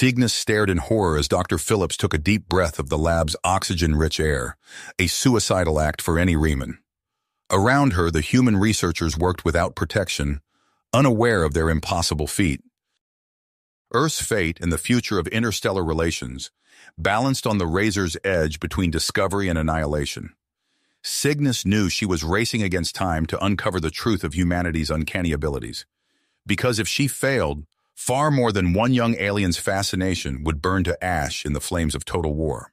Cygnus stared in horror as Dr. Phillips took a deep breath of the lab's oxygen-rich air, a suicidal act for any Riemann. Around her, the human researchers worked without protection, unaware of their impossible feat. Earth's fate and the future of interstellar relations balanced on the razor's edge between discovery and annihilation. Cygnus knew she was racing against time to uncover the truth of humanity's uncanny abilities. Because if she failed, far more than one young alien's fascination would burn to ash in the flames of total war.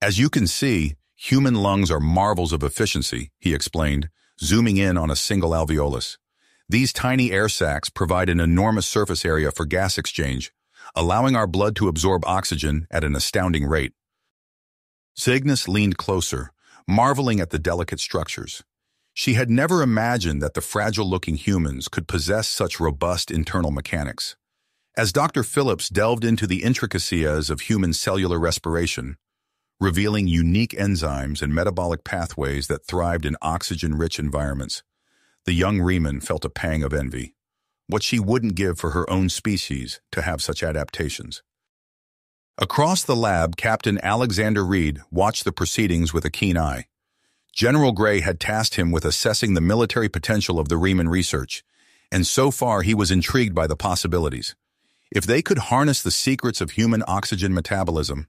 As you can see, human lungs are marvels of efficiency, he explained, zooming in on a single alveolus. These tiny air sacs provide an enormous surface area for gas exchange, allowing our blood to absorb oxygen at an astounding rate. Cygnus leaned closer, marveling at the delicate structures. She had never imagined that the fragile-looking humans could possess such robust internal mechanics. As Dr. Phillips delved into the intricacies of human cellular respiration, revealing unique enzymes and metabolic pathways that thrived in oxygen-rich environments, the young Riemann felt a pang of envy. What she wouldn't give for her own species to have such adaptations. Across the lab, Captain Alexander Reed watched the proceedings with a keen eye. General Gray had tasked him with assessing the military potential of the Riemann research, and so far he was intrigued by the possibilities. If they could harness the secrets of human oxygen metabolism,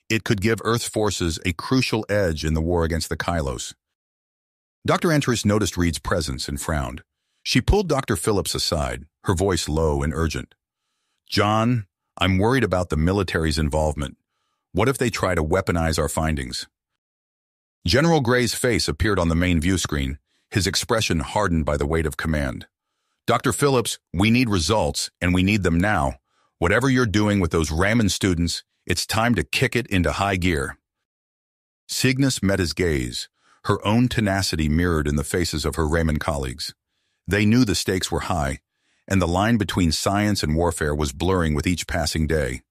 it could give Earth's forces a crucial edge in the war against the Kylos. Dr. Antris noticed Reed's presence and frowned. She pulled Dr. Phillips aside, her voice low and urgent. "John, I'm worried about the military's involvement. What if they try to weaponize our findings?" General Gray's face appeared on the main view screen, his expression hardened by the weight of command. "Dr. Phillips, we need results, and we need them now. Whatever you're doing with those Raman students, it's time to kick it into high gear." Cygnus met his gaze, her own tenacity mirrored in the faces of her Raman colleagues. They knew the stakes were high, and the line between science and warfare was blurring with each passing day.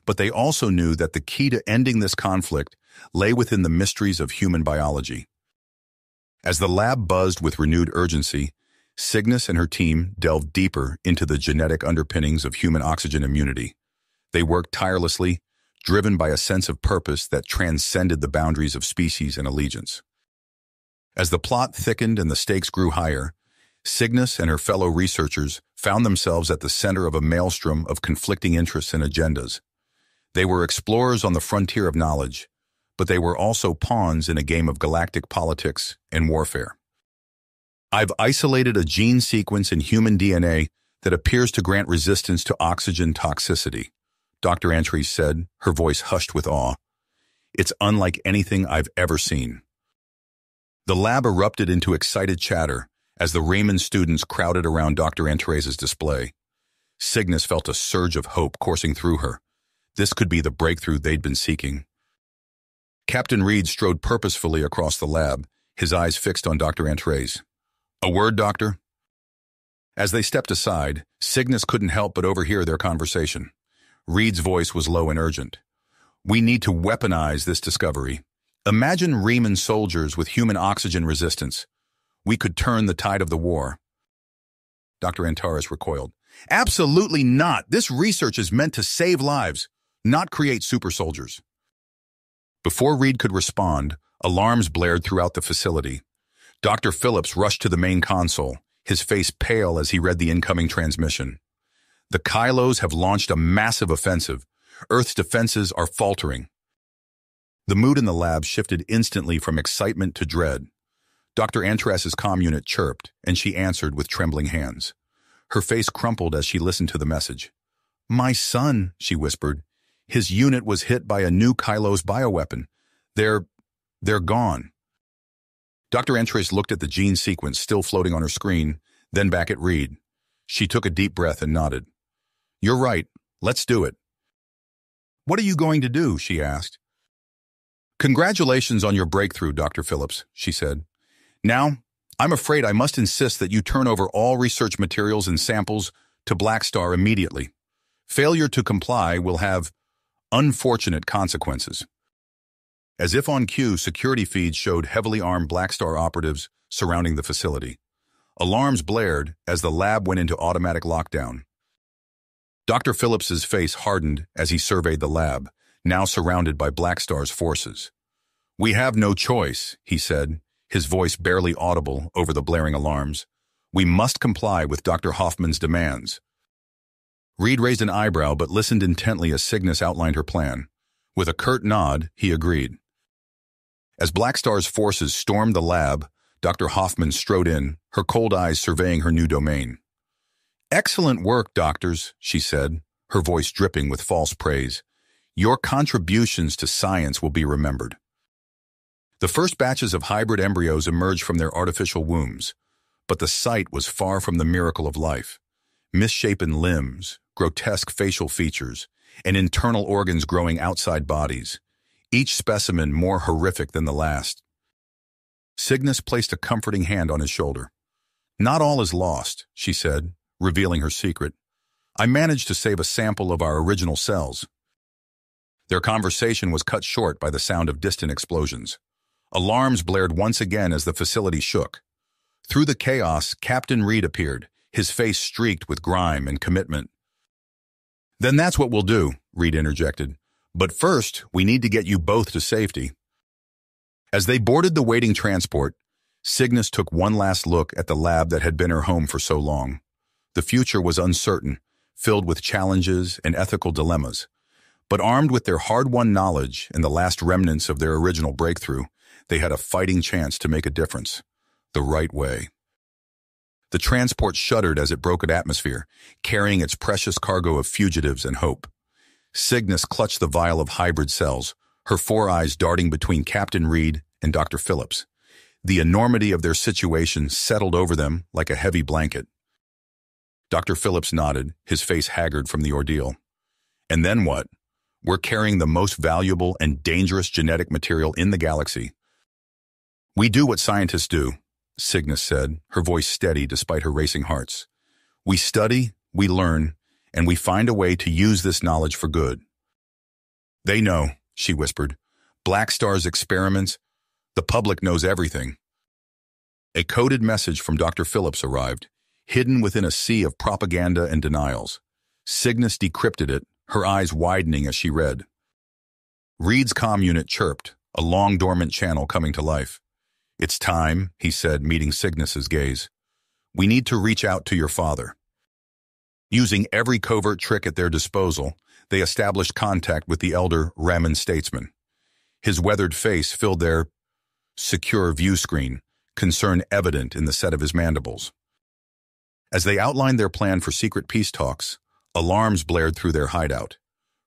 But they also knew that the key to ending this conflict lay within the mysteries of human biology. As the lab buzzed with renewed urgency, Cygnus and her team delved deeper into the genetic underpinnings of human oxygen immunity. They worked tirelessly, driven by a sense of purpose that transcended the boundaries of species and allegiance. As the plot thickened and the stakes grew higher, Cygnus and her fellow researchers found themselves at the center of a maelstrom of conflicting interests and agendas. They were explorers on the frontier of knowledge, but they were also pawns in a game of galactic politics and warfare. "I've isolated a gene sequence in human DNA that appears to grant resistance to oxygen toxicity," Dr. Antris said, her voice hushed with awe. "It's unlike anything I've ever seen." The lab erupted into excited chatter as the Raman students crowded around Dr. Antris's display. Cygnus felt a surge of hope coursing through her. This could be the breakthrough they'd been seeking. Captain Reed strode purposefully across the lab, his eyes fixed on Dr. Antris. "A word, Doctor?" As they stepped aside, Cygnus couldn't help but overhear their conversation. Reed's voice was low and urgent. "We need to weaponize this discovery. Imagine Riemann soldiers with human oxygen resistance. We could turn the tide of the war." Dr. Antares recoiled. "Absolutely not! This research is meant to save lives, not create super soldiers." Before Reed could respond, alarms blared throughout the facility. Dr. Phillips rushed to the main console, his face pale as he read the incoming transmission. "The Kylos have launched a massive offensive. Earth's defenses are faltering." The mood in the lab shifted instantly from excitement to dread. Dr. Antras's comm unit chirped, and she answered with trembling hands. Her face crumpled as she listened to the message. "My son," she whispered. "His unit was hit by a new Kylos bioweapon. They're gone." Dr. Antris looked at the gene sequence still floating on her screen, then back at Reed. She took a deep breath and nodded. "You're right. Let's do it." "What are you going to do?" she asked. "Congratulations on your breakthrough, Dr. Phillips," she said. "Now, I'm afraid I must insist that you turn over all research materials and samples to Black Star immediately. Failure to comply will have unfortunate consequences." As if on cue, security feeds showed heavily armed Black Star operatives surrounding the facility. Alarms blared as the lab went into automatic lockdown. Dr. Phillips's face hardened as he surveyed the lab, now surrounded by Black Star's forces. "We have no choice," he said, his voice barely audible over the blaring alarms. "We must comply with Dr. Hoffman's demands." Reed raised an eyebrow but listened intently as Cygnus outlined her plan. With a curt nod, he agreed. As Black Star's forces stormed the lab, Dr. Hoffman strode in, her cold eyes surveying her new domain. "Excellent work, doctors," she said, her voice dripping with false praise. "Your contributions to science will be remembered." The first batches of hybrid embryos emerged from their artificial wombs, but the sight was far from the miracle of life. Misshapen limbs, grotesque facial features, and internal organs growing outside bodies, each specimen more horrific than the last. Cygnus placed a comforting hand on his shoulder. "Not all is lost," she said, revealing her secret. "I managed to save a sample of our original cells." Their conversation was cut short by the sound of distant explosions. Alarms blared once again as the facility shook. Through the chaos, Captain Reed appeared, his face streaked with grime and commitment. "Then that's what we'll do," Reed interjected. "But first, we need to get you both to safety." As they boarded the waiting transport, Cygnus took one last look at the lab that had been her home for so long. The future was uncertain, filled with challenges and ethical dilemmas. But armed with their hard-won knowledge and the last remnants of their original breakthrough, they had a fighting chance to make a difference, the right way. The transport shuddered as it broke an atmosphere, carrying its precious cargo of fugitives and hope. Cygnus clutched the vial of hybrid cells, her four eyes darting between Captain Reed and Dr. Phillips. The enormity of their situation settled over them like a heavy blanket. Dr. Phillips nodded, his face haggard from the ordeal. "And then what? We're carrying the most valuable and dangerous genetic material in the galaxy." "We do what scientists do," Cygnus said, her voice steady despite her racing hearts. "We study, we learn, and we find a way to use this knowledge for good." "They know," she whispered. "Black Star's experiments. The public knows everything." A coded message from Dr. Phillips arrived, hidden within a sea of propaganda and denials. Cygnus decrypted it, her eyes widening as she read. Reed's comm unit chirped, a long dormant channel coming to life. "It's time," he said, meeting Cygnus's gaze. "We need to reach out to your father." Using every covert trick at their disposal, they established contact with the elder Raman statesman. His weathered face filled their secure view screen, concern evident in the set of his mandibles. As they outlined their plan for secret peace talks, alarms blared through their hideout.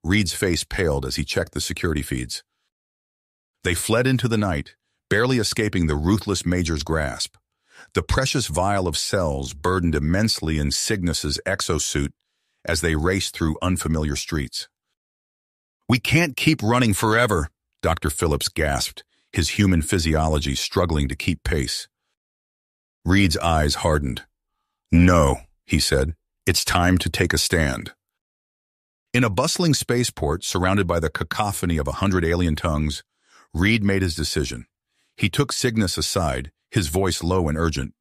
Reed's face paled as he checked the security feeds. They fled into the night, barely escaping the ruthless Major's grasp. The precious vial of cells burdened immensely in Cygnus's exosuit as they raced through unfamiliar streets. "We can't keep running forever," Dr. Phillips gasped, his human physiology struggling to keep pace. Reed's eyes hardened. "No," he said, "it's time to take a stand." In a bustling spaceport surrounded by the cacophony of 100 alien tongues, Reed made his decision. He took Cygnus aside, his voice low and urgent.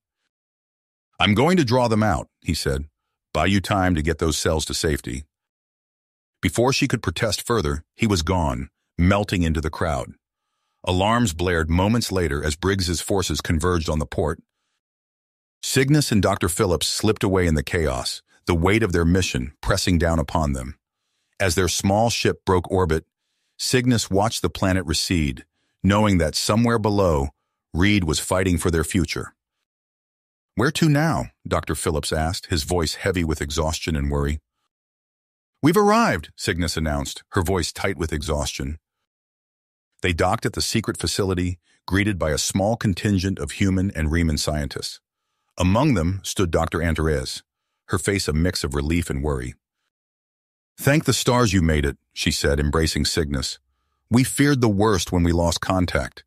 "I'm going to draw them out," he said. "Buy you time to get those cells to safety." Before she could protest further, he was gone, melting into the crowd. Alarms blared moments later as Briggs's forces converged on the port. Cygnus and Dr. Phillips slipped away in the chaos, the weight of their mission pressing down upon them. As their small ship broke orbit, Cygnus watched the planet recede, knowing that somewhere below, Reed was fighting for their future. "Where to now?" Dr. Phillips asked, his voice heavy with exhaustion and worry. "We've arrived," Cygnus announced, her voice tight with exhaustion. They docked at the secret facility, greeted by a small contingent of human and Riemann scientists. Among them stood Dr. Andres, her face a mix of relief and worry. "Thank the stars you made it," she said, embracing Cygnus. "We feared the worst when we lost contact."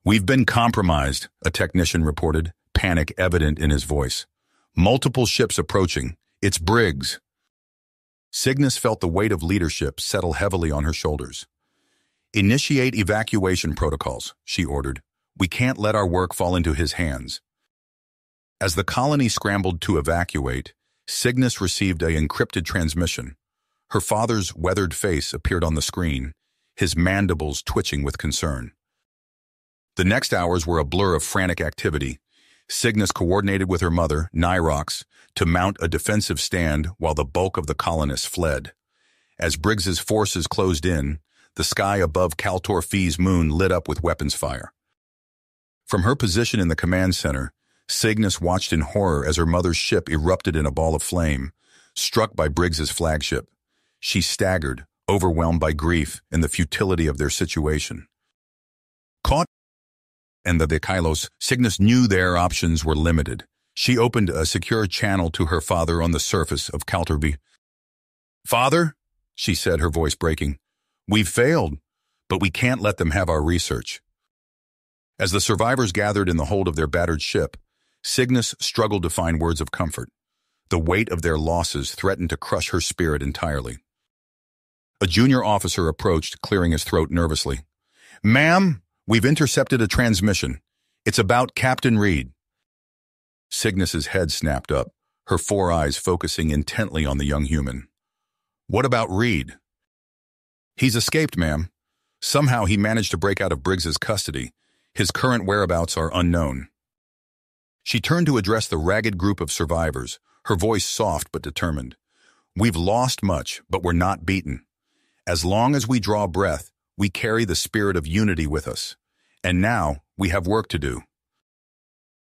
"We've been compromised," a technician reported, panic evident in his voice. "Multiple ships approaching. It's Briggs." Cygnus felt the weight of leadership settle heavily on her shoulders. "Initiate evacuation protocols," she ordered. "We can't let our work fall into his hands." As the colony scrambled to evacuate, Cygnus received an encrypted transmission. Her father's weathered face appeared on the screen, his mandibles twitching with concern. The next hours were a blur of frantic activity. Cygnus coordinated with her mother, Nyrox, to mount a defensive stand while the bulk of the colonists fled. As Briggs's forces closed in, the sky above Kaltor Fee's moon lit up with weapons fire. From her position in the command center, Cygnus watched in horror as her mother's ship erupted in a ball of flame, struck by Briggs's flagship. She staggered, overwhelmed by grief and the futility of their situation. Caught in the Kylos, Cygnus knew their options were limited. She opened a secure channel to her father on the surface of Kaltor. "Father," she said, her voice breaking, "we've failed, but we can't let them have our research." As the survivors gathered in the hold of their battered ship, Cygnus struggled to find words of comfort. The weight of their losses threatened to crush her spirit entirely. A junior officer approached, clearing his throat nervously. "Ma'am, we've intercepted a transmission. It's about Captain Reed." Cygnus's head snapped up, her four eyes focusing intently on the young human. "What about Reed?" "He's escaped, ma'am. Somehow he managed to break out of Briggs's custody. His current whereabouts are unknown." She turned to address the ragged group of survivors, her voice soft but determined. "We've lost much, but we're not beaten. As long as we draw breath, we carry the spirit of unity with us. And now, we have work to do."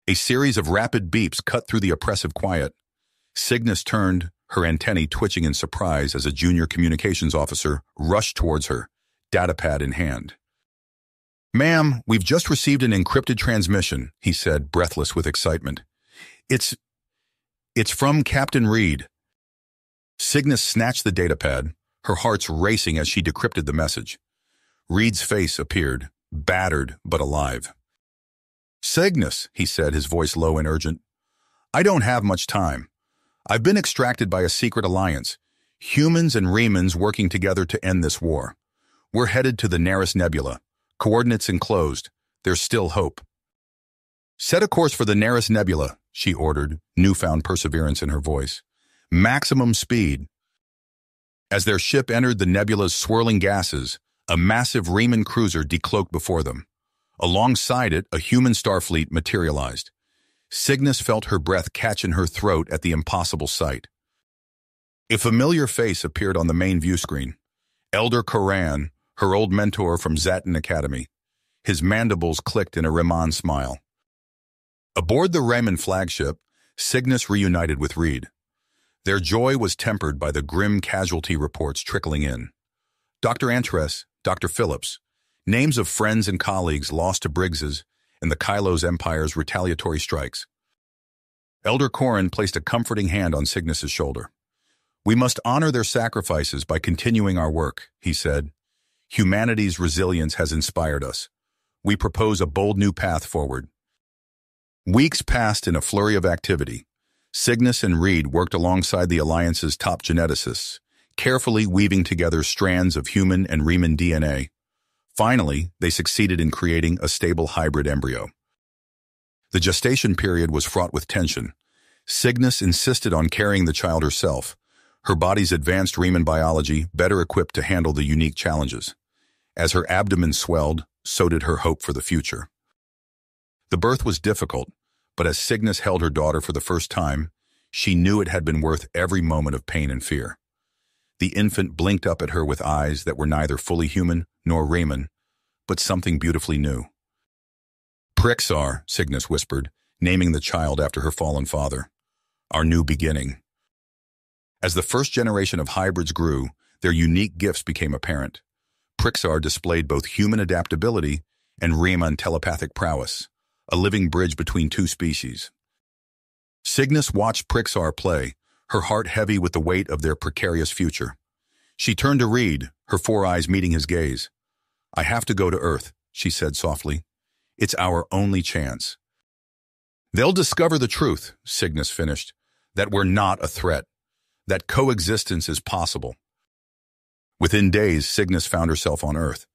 A series of rapid beeps cut through the oppressive quiet. Cygnus turned, her antennae twitching in surprise as a junior communications officer rushed towards her, datapad in hand. "Ma'am, we've just received an encrypted transmission," he said, breathless with excitement. It's from Captain Reed." Cygnus snatched the datapad, her heart's racing as she decrypted the message. Reed's face appeared, battered but alive. "Cygnus," he said, his voice low and urgent. "I don't have much time. I've been extracted by a secret alliance, humans and Remans working together to end this war. We're headed to the Nereus Nebula. Coordinates enclosed. There's still hope." "Set a course for the Nereus Nebula," she ordered, newfound perseverance in her voice. "Maximum speed." As their ship entered the nebula's swirling gases, a massive Reman cruiser decloaked before them. Alongside it, a human starfleet materialized. Cygnus felt her breath catch in her throat at the impossible sight. A familiar face appeared on the main view screen. Elder Koran, her old mentor from Zatin Academy. His mandibles clicked in a Reman smile. Aboard the Reman flagship, Cygnus reunited with Reed. Their joy was tempered by the grim casualty reports trickling in. Dr. Antres, Dr. Phillips, names of friends and colleagues lost to Briggs's and the Kylos Empire's retaliatory strikes. Elder Koran placed a comforting hand on Cygnus's shoulder. "We must honor their sacrifices by continuing our work," he said. "Humanity's resilience has inspired us. We propose a bold new path forward." Weeks passed in a flurry of activity. Cygnus and Reed worked alongside the Alliance's top geneticists, carefully weaving together strands of human and Reman DNA. Finally, they succeeded in creating a stable hybrid embryo. The gestation period was fraught with tension. Cygnus insisted on carrying the child herself, her body's advanced Reman biology better equipped to handle the unique challenges. As her abdomen swelled, so did her hope for the future. The birth was difficult, but as Cygnus held her daughter for the first time, she knew it had been worth every moment of pain and fear. The infant blinked up at her with eyes that were neither fully human nor Reman, but something beautifully new. "Prixar," Cygnus whispered, naming the child after her fallen father. "Our new beginning." As the first generation of hybrids grew, their unique gifts became apparent. Prixar displayed both human adaptability and Reman telepathic prowess, a living bridge between two species. Cygnus watched Prixar play, her heart heavy with the weight of their precarious future. She turned to Reed, her four eyes meeting his gaze. "I have to go to Earth," she said softly. "It's our only chance." "They'll discover the truth," Cygnus finished, "that we're not a threat, that coexistence is possible." Within days, Cygnus found herself on Earth,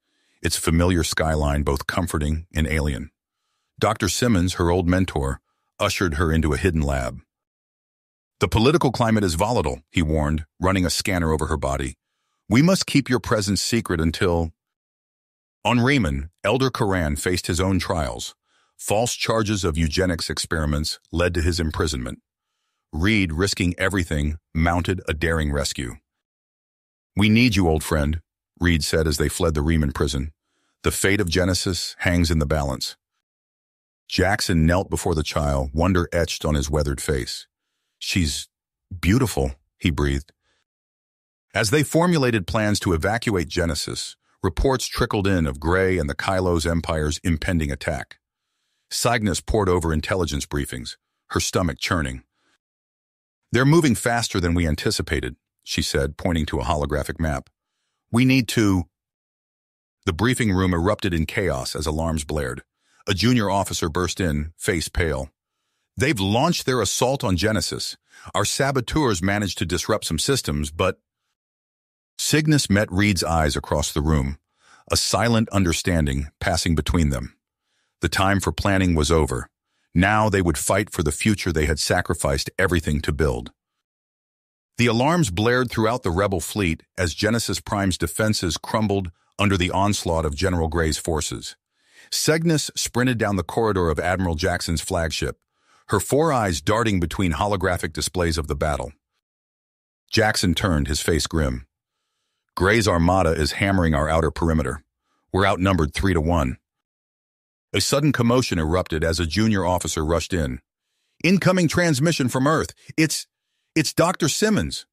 its familiar skyline both comforting and alien. Dr. Simmons, her old mentor, ushered her into a hidden lab. The political climate is volatile, he warned, running a scanner over her body. We must keep your presence secret until... On Raymond, Elder Karan faced his own trials. False charges of eugenics experiments led to his imprisonment. Reed, risking everything, mounted a daring rescue. We need you, old friend, Reed said as they fled the Riemann prison. The fate of Genesis hangs in the balance. Jackson knelt before the child, wonder etched on his weathered face. She's beautiful, he breathed. As they formulated plans to evacuate Genesis, reports trickled in of Gray and the Kylos Empire's impending attack. Cygnus pored over intelligence briefings, her stomach churning. They're moving faster than we anticipated, she said, pointing to a holographic map. We need to... The briefing room erupted in chaos as alarms blared. A junior officer burst in, face pale. They've launched their assault on Genesis. Our saboteurs managed to disrupt some systems, but... Cygnus met Reed's eyes across the room, a silent understanding passing between them. The time for planning was over. Now they would fight for the future they had sacrificed everything to build. The alarms blared throughout the rebel fleet as Genesis Prime's defenses crumbled under the onslaught of General Gray's forces. Cygnus sprinted down the corridor of Admiral Jackson's flagship, her four eyes darting between holographic displays of the battle. Jackson turned, his face grim. Gray's armada is hammering our outer perimeter. We're outnumbered 3-1. A sudden commotion erupted as a junior officer rushed in. Incoming transmission from Earth. It's Dr. Simmons.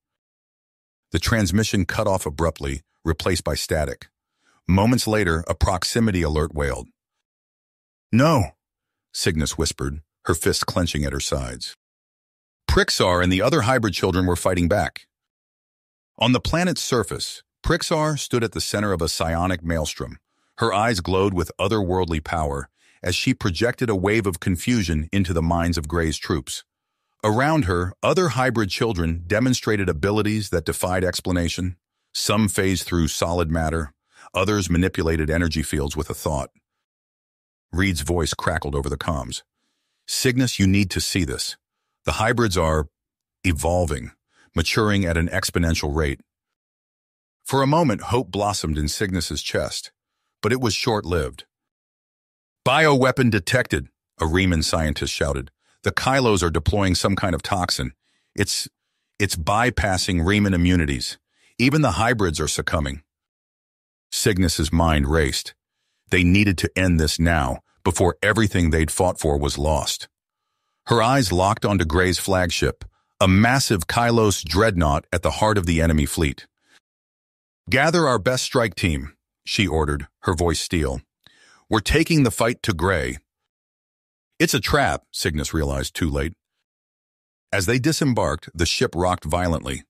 The transmission cut off abruptly, replaced by static. Moments later, a proximity alert wailed. No, Cygnus whispered, her fists clenching at her sides. Prixar and the other hybrid children were fighting back. On the planet's surface, Prixar stood at the center of a psionic maelstrom. Her eyes glowed with otherworldly power as she projected a wave of confusion into the minds of Gray's troops. Around her, other hybrid children demonstrated abilities that defied explanation. Some phased through solid matter, others manipulated energy fields with a thought. Reed's voice crackled over the comms. Cygnus, you need to see this. The hybrids are evolving, maturing at an exponential rate. For a moment, hope blossomed in Cygnus's chest, but it was short-lived. Bioweapon detected, a Riemann scientist shouted. The Kylos are deploying some kind of toxin. It's bypassing Riemann immunities. Even the hybrids are succumbing. Cygnus's mind raced. They needed to end this now, before everything they'd fought for was lost. Her eyes locked onto Gray's flagship, a massive Kylos dreadnought at the heart of the enemy fleet. Gather our best strike team, she ordered, her voice steel. We're taking the fight to Gray. It's a trap, Cygnus realized too late. As they disembarked, the ship rocked violently.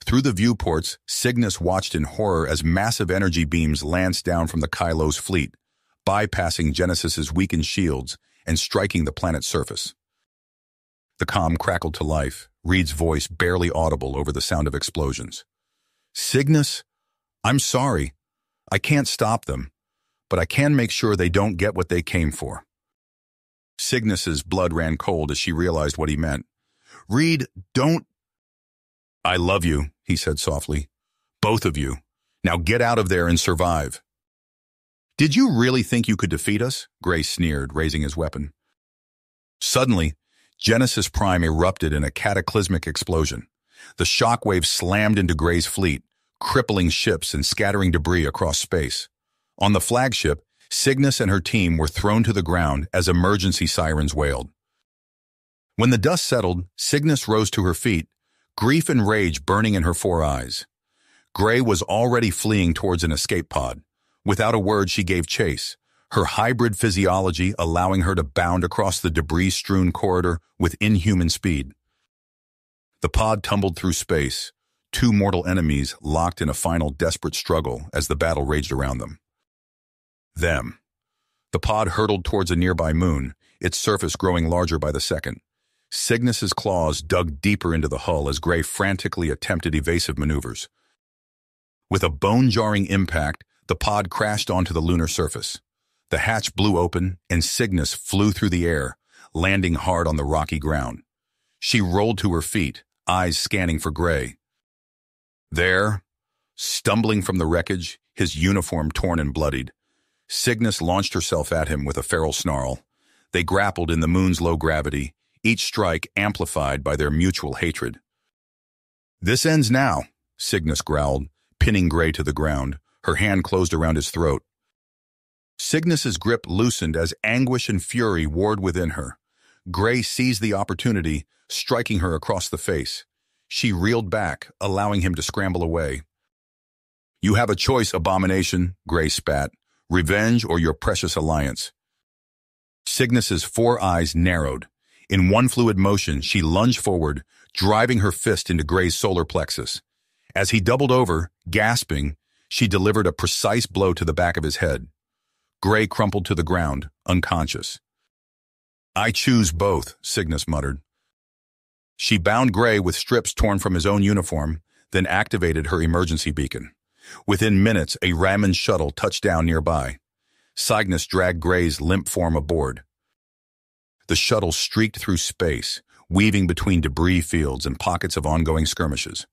Through the viewports, Cygnus watched in horror as massive energy beams lanced down from the Kylos fleet, bypassing Genesis's weakened shields and striking the planet's surface. The comm crackled to life, Reed's voice barely audible over the sound of explosions. Cygnus, I'm sorry. I can't stop them, but I can make sure they don't get what they came for. Cygnus's blood ran cold as she realized what he meant. Reed, don't... I love you, he said softly. Both of you. Now get out of there and survive. Did you really think you could defeat us? Gray sneered, raising his weapon. Suddenly, Genesis Prime erupted in a cataclysmic explosion. The shockwave slammed into Gray's fleet, crippling ships and scattering debris across space. On the flagship, Cygnus and her team were thrown to the ground as emergency sirens wailed. When the dust settled, Cygnus rose to her feet, grief and rage burning in her four eyes. Gray was already fleeing towards an escape pod. Without a word, she gave chase, her hybrid physiology allowing her to bound across the debris-strewn corridor with inhuman speed. The pod tumbled through space, two mortal enemies locked in a final desperate struggle as the battle raged around them. The pod hurtled towards a nearby moon, its surface growing larger by the second. Cygnus's claws dug deeper into the hull as Gray frantically attempted evasive maneuvers. With a bone-jarring impact, the pod crashed onto the lunar surface. The hatch blew open, and Cygnus flew through the air, landing hard on the rocky ground. She rolled to her feet, eyes scanning for Gray. There, stumbling from the wreckage, his uniform torn and bloodied, Cygnus launched herself at him with a feral snarl. They grappled in the moon's low gravity, each strike amplified by their mutual hatred. "This ends now," Cygnus growled, pinning Gray to the ground, her hand closed around his throat. Cygnus's grip loosened as anguish and fury warred within her. Gray seized the opportunity, striking her across the face. She reeled back, allowing him to scramble away. "You have a choice, abomination," Gray spat. "Revenge or your precious alliance." Cygnus's four eyes narrowed. In one fluid motion, she lunged forward, driving her fist into Gray's solar plexus. As he doubled over, gasping, she delivered a precise blow to the back of his head. Gray crumpled to the ground, unconscious. "I choose both," Cygnus muttered. She bound Gray with strips torn from his own uniform, then activated her emergency beacon. Within minutes, a Raman shuttle touched down nearby. Cygnus dragged Gray's limp form aboard. The shuttle streaked through space, weaving between debris fields and pockets of ongoing skirmishes.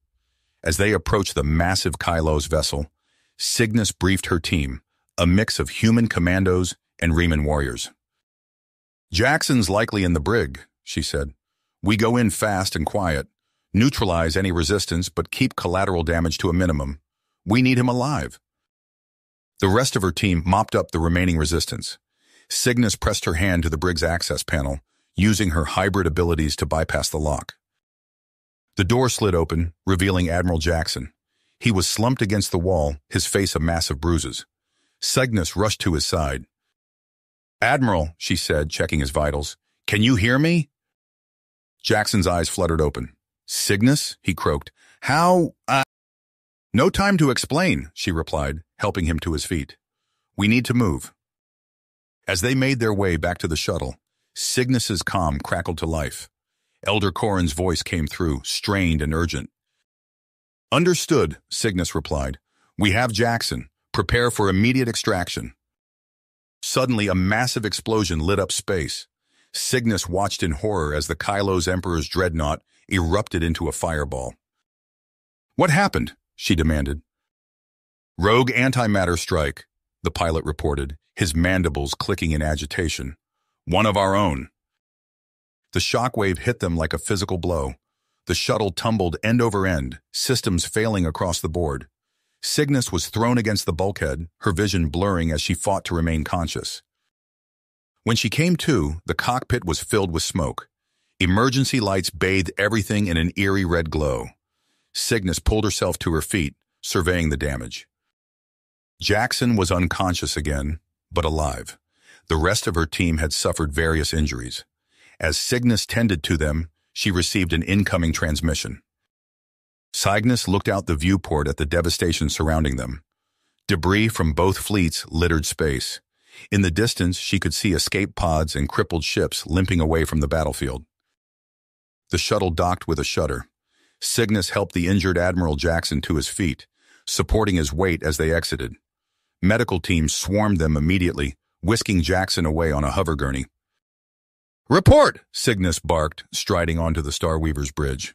As they approached the massive Kylos vessel, Cygnus briefed her team, a mix of human commandos and Reman warriors. "Jackson's likely in the brig," she said. "We go in fast and quiet, neutralize any resistance, but keep collateral damage to a minimum. We need him alive." The rest of her team mopped up the remaining resistance. Cygnus pressed her hand to the brig's access panel, using her hybrid abilities to bypass the lock. The door slid open, revealing Admiral Jackson. He was slumped against the wall, his face a mass of bruises. Cygnus rushed to his side. "Admiral," she said, checking his vitals, "can you hear me?" Jackson's eyes fluttered open. "Cygnus?" he croaked. "How, "No time to explain," she replied, helping him to his feet. "We need to move." As they made their way back to the shuttle, Cygnus's comm crackled to life. Elder Corrin's voice came through, strained and urgent. "Understood," Cygnus replied. "We have Jackson. Prepare for immediate extraction." Suddenly, a massive explosion lit up space. Cygnus watched in horror as the Kylos Emperor's dreadnought erupted into a fireball. "What happened?" she demanded. "Rogue antimatter strike," the pilot reported, his mandibles clicking in agitation. "One of our own." The shockwave hit them like a physical blow. The shuttle tumbled end over end, systems failing across the board. Cygnus was thrown against the bulkhead, her vision blurring as she fought to remain conscious. When she came to, the cockpit was filled with smoke. Emergency lights bathed everything in an eerie red glow. Cygnus pulled herself to her feet, surveying the damage. Jackson was unconscious again, but alive. The rest of her team had suffered various injuries. As Cygnus tended to them, she received an incoming transmission. Cygnus looked out the viewport at the devastation surrounding them. Debris from both fleets littered space. In the distance, she could see escape pods and crippled ships limping away from the battlefield. The shuttle docked with a shudder. Cygnus helped the injured Admiral Jackson to his feet, supporting his weight as they exited. Medical teams swarmed them immediately, whisking Jackson away on a hover gurney. "Report!" Cygnus barked, striding onto the Starweaver's bridge.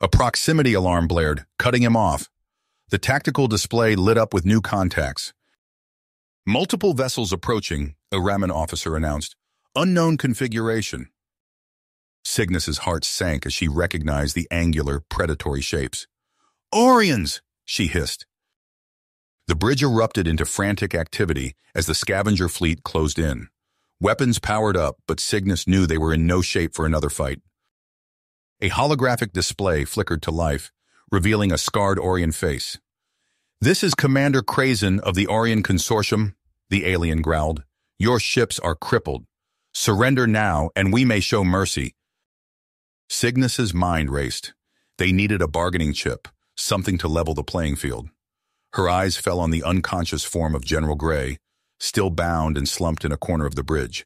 A proximity alarm blared, cutting him off. The tactical display lit up with new contacts. "Multiple vessels approaching," a Raman officer announced. "Unknown configuration." Cygnus's heart sank as she recognized the angular, predatory shapes. "Orions!" she hissed. The bridge erupted into frantic activity as the scavenger fleet closed in. Weapons powered up, but Cygnus knew they were in no shape for another fight. A holographic display flickered to life, revealing a scarred Orion face. "This is Commander Krazen of the Orion Consortium," the alien growled. "Your ships are crippled. Surrender now, and we may show mercy." Cygnus's mind raced. They needed a bargaining chip, something to level the playing field. Her eyes fell on the unconscious form of General Gray, still bound and slumped in a corner of the bridge.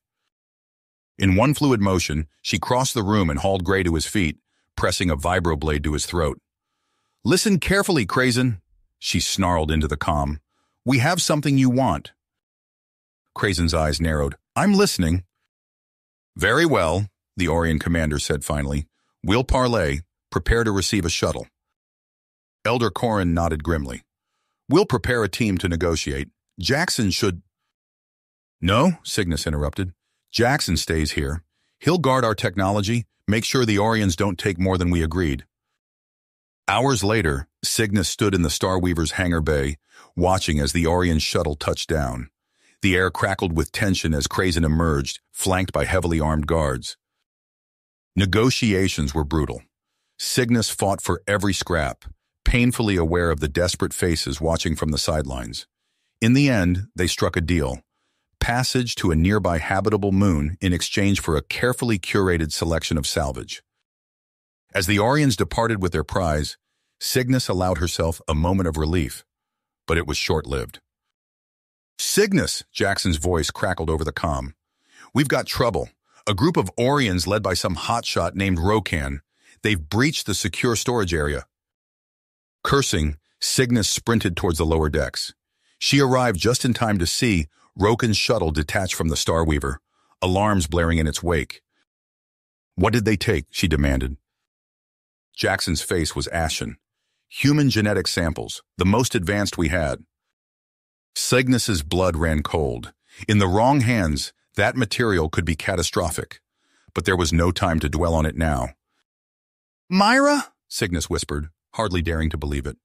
In one fluid motion, she crossed the room and hauled Gray to his feet, pressing a vibroblade to his throat. "Listen carefully, Krazen," she snarled into the comm. "We have something you want." Krazen's eyes narrowed. "I'm listening." "Very well," the Orion commander said finally. "We'll parley. Prepare to receive a shuttle. Elder Corrin nodded grimly. We'll prepare a team to negotiate. Jackson should... No, Cygnus interrupted. Jackson stays here. He'll guard our technology, make sure the Orions don't take more than we agreed. Hours later, Cygnus stood in the Starweaver's hangar bay, watching as the Orion shuttle touched down. The air crackled with tension as Krazen emerged, flanked by heavily armed guards. Negotiations were brutal. Cygnus fought for every scrap, painfully aware of the desperate faces watching from the sidelines. In the end, they struck a deal. Passage to a nearby habitable moon in exchange for a carefully curated selection of salvage. As the Orions departed with their prize, Cygnus allowed herself a moment of relief, but it was short-lived. Cygnus, Jackson's voice crackled over the comm. We've got trouble. A group of Orions led by some hotshot named Rokan. They've breached the secure storage area. Cursing, Cygnus sprinted towards the lower decks. She arrived just in time to see Rokan's shuttle detach from the Starweaver, alarms blaring in its wake. What did they take? She demanded. Jackson's face was ashen. Human genetic samples, the most advanced we had. Cygnus's blood ran cold. In the wrong hands, that material could be catastrophic. But there was no time to dwell on it now. Myra? Cygnus whispered, hardly daring to believe it.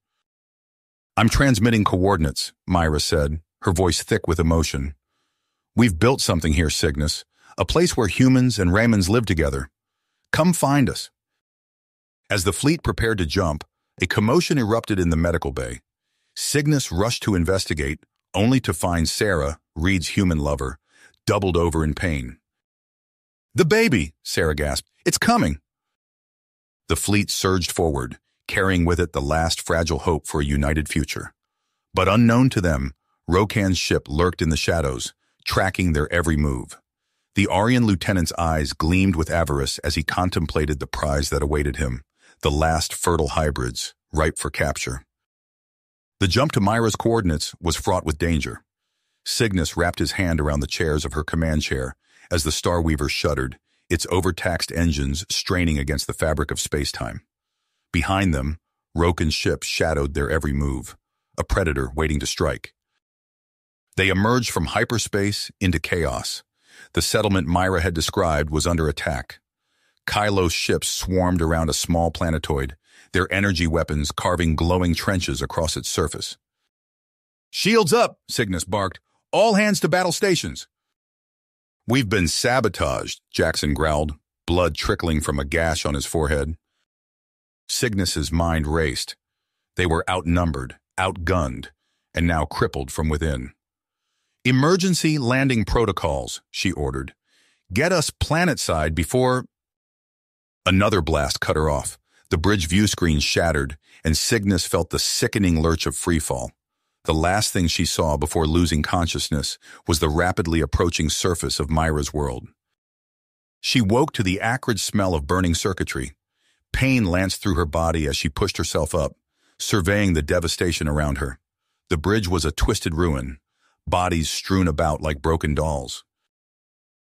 I'm transmitting coordinates, Myra said, her voice thick with emotion. We've built something here, Cygnus, a place where humans and Raymans live together. Come find us. As the fleet prepared to jump, a commotion erupted in the medical bay. Cygnus rushed to investigate, only to find Sarah, Reed's human lover, doubled over in pain. The baby, Sarah gasped. It's coming. The fleet surged forward, carrying with it the last fragile hope for a united future. But unknown to them, Rokan's ship lurked in the shadows, tracking their every move. The Aryan lieutenant's eyes gleamed with avarice as he contemplated the prize that awaited him, the last fertile hybrids, ripe for capture. The jump to Myra's coordinates was fraught with danger. Cygnus wrapped his hand around the chairs of her command chair as the Starweaver shuddered, its overtaxed engines straining against the fabric of space-time. Behind them, Rokan's ship shadowed their every move, a predator waiting to strike. They emerged from hyperspace into chaos. The settlement Myra had described was under attack. Kylo's ships swarmed around a small planetoid, their energy weapons carving glowing trenches across its surface. Shields up, Cygnus barked. All hands to battle stations. We've been sabotaged, Jackson growled, blood trickling from a gash on his forehead. Cygnus's mind raced. They were outnumbered, outgunned, and now crippled from within. Emergency landing protocols, she ordered. Get us planetside before... Another blast cut her off. The bridge view screen shattered, and Cygnus felt the sickening lurch of freefall. The last thing she saw before losing consciousness was the rapidly approaching surface of Myra's world. She woke to the acrid smell of burning circuitry. Pain lanced through her body as she pushed herself up, surveying the devastation around her. The bridge was a twisted ruin, bodies strewn about like broken dolls.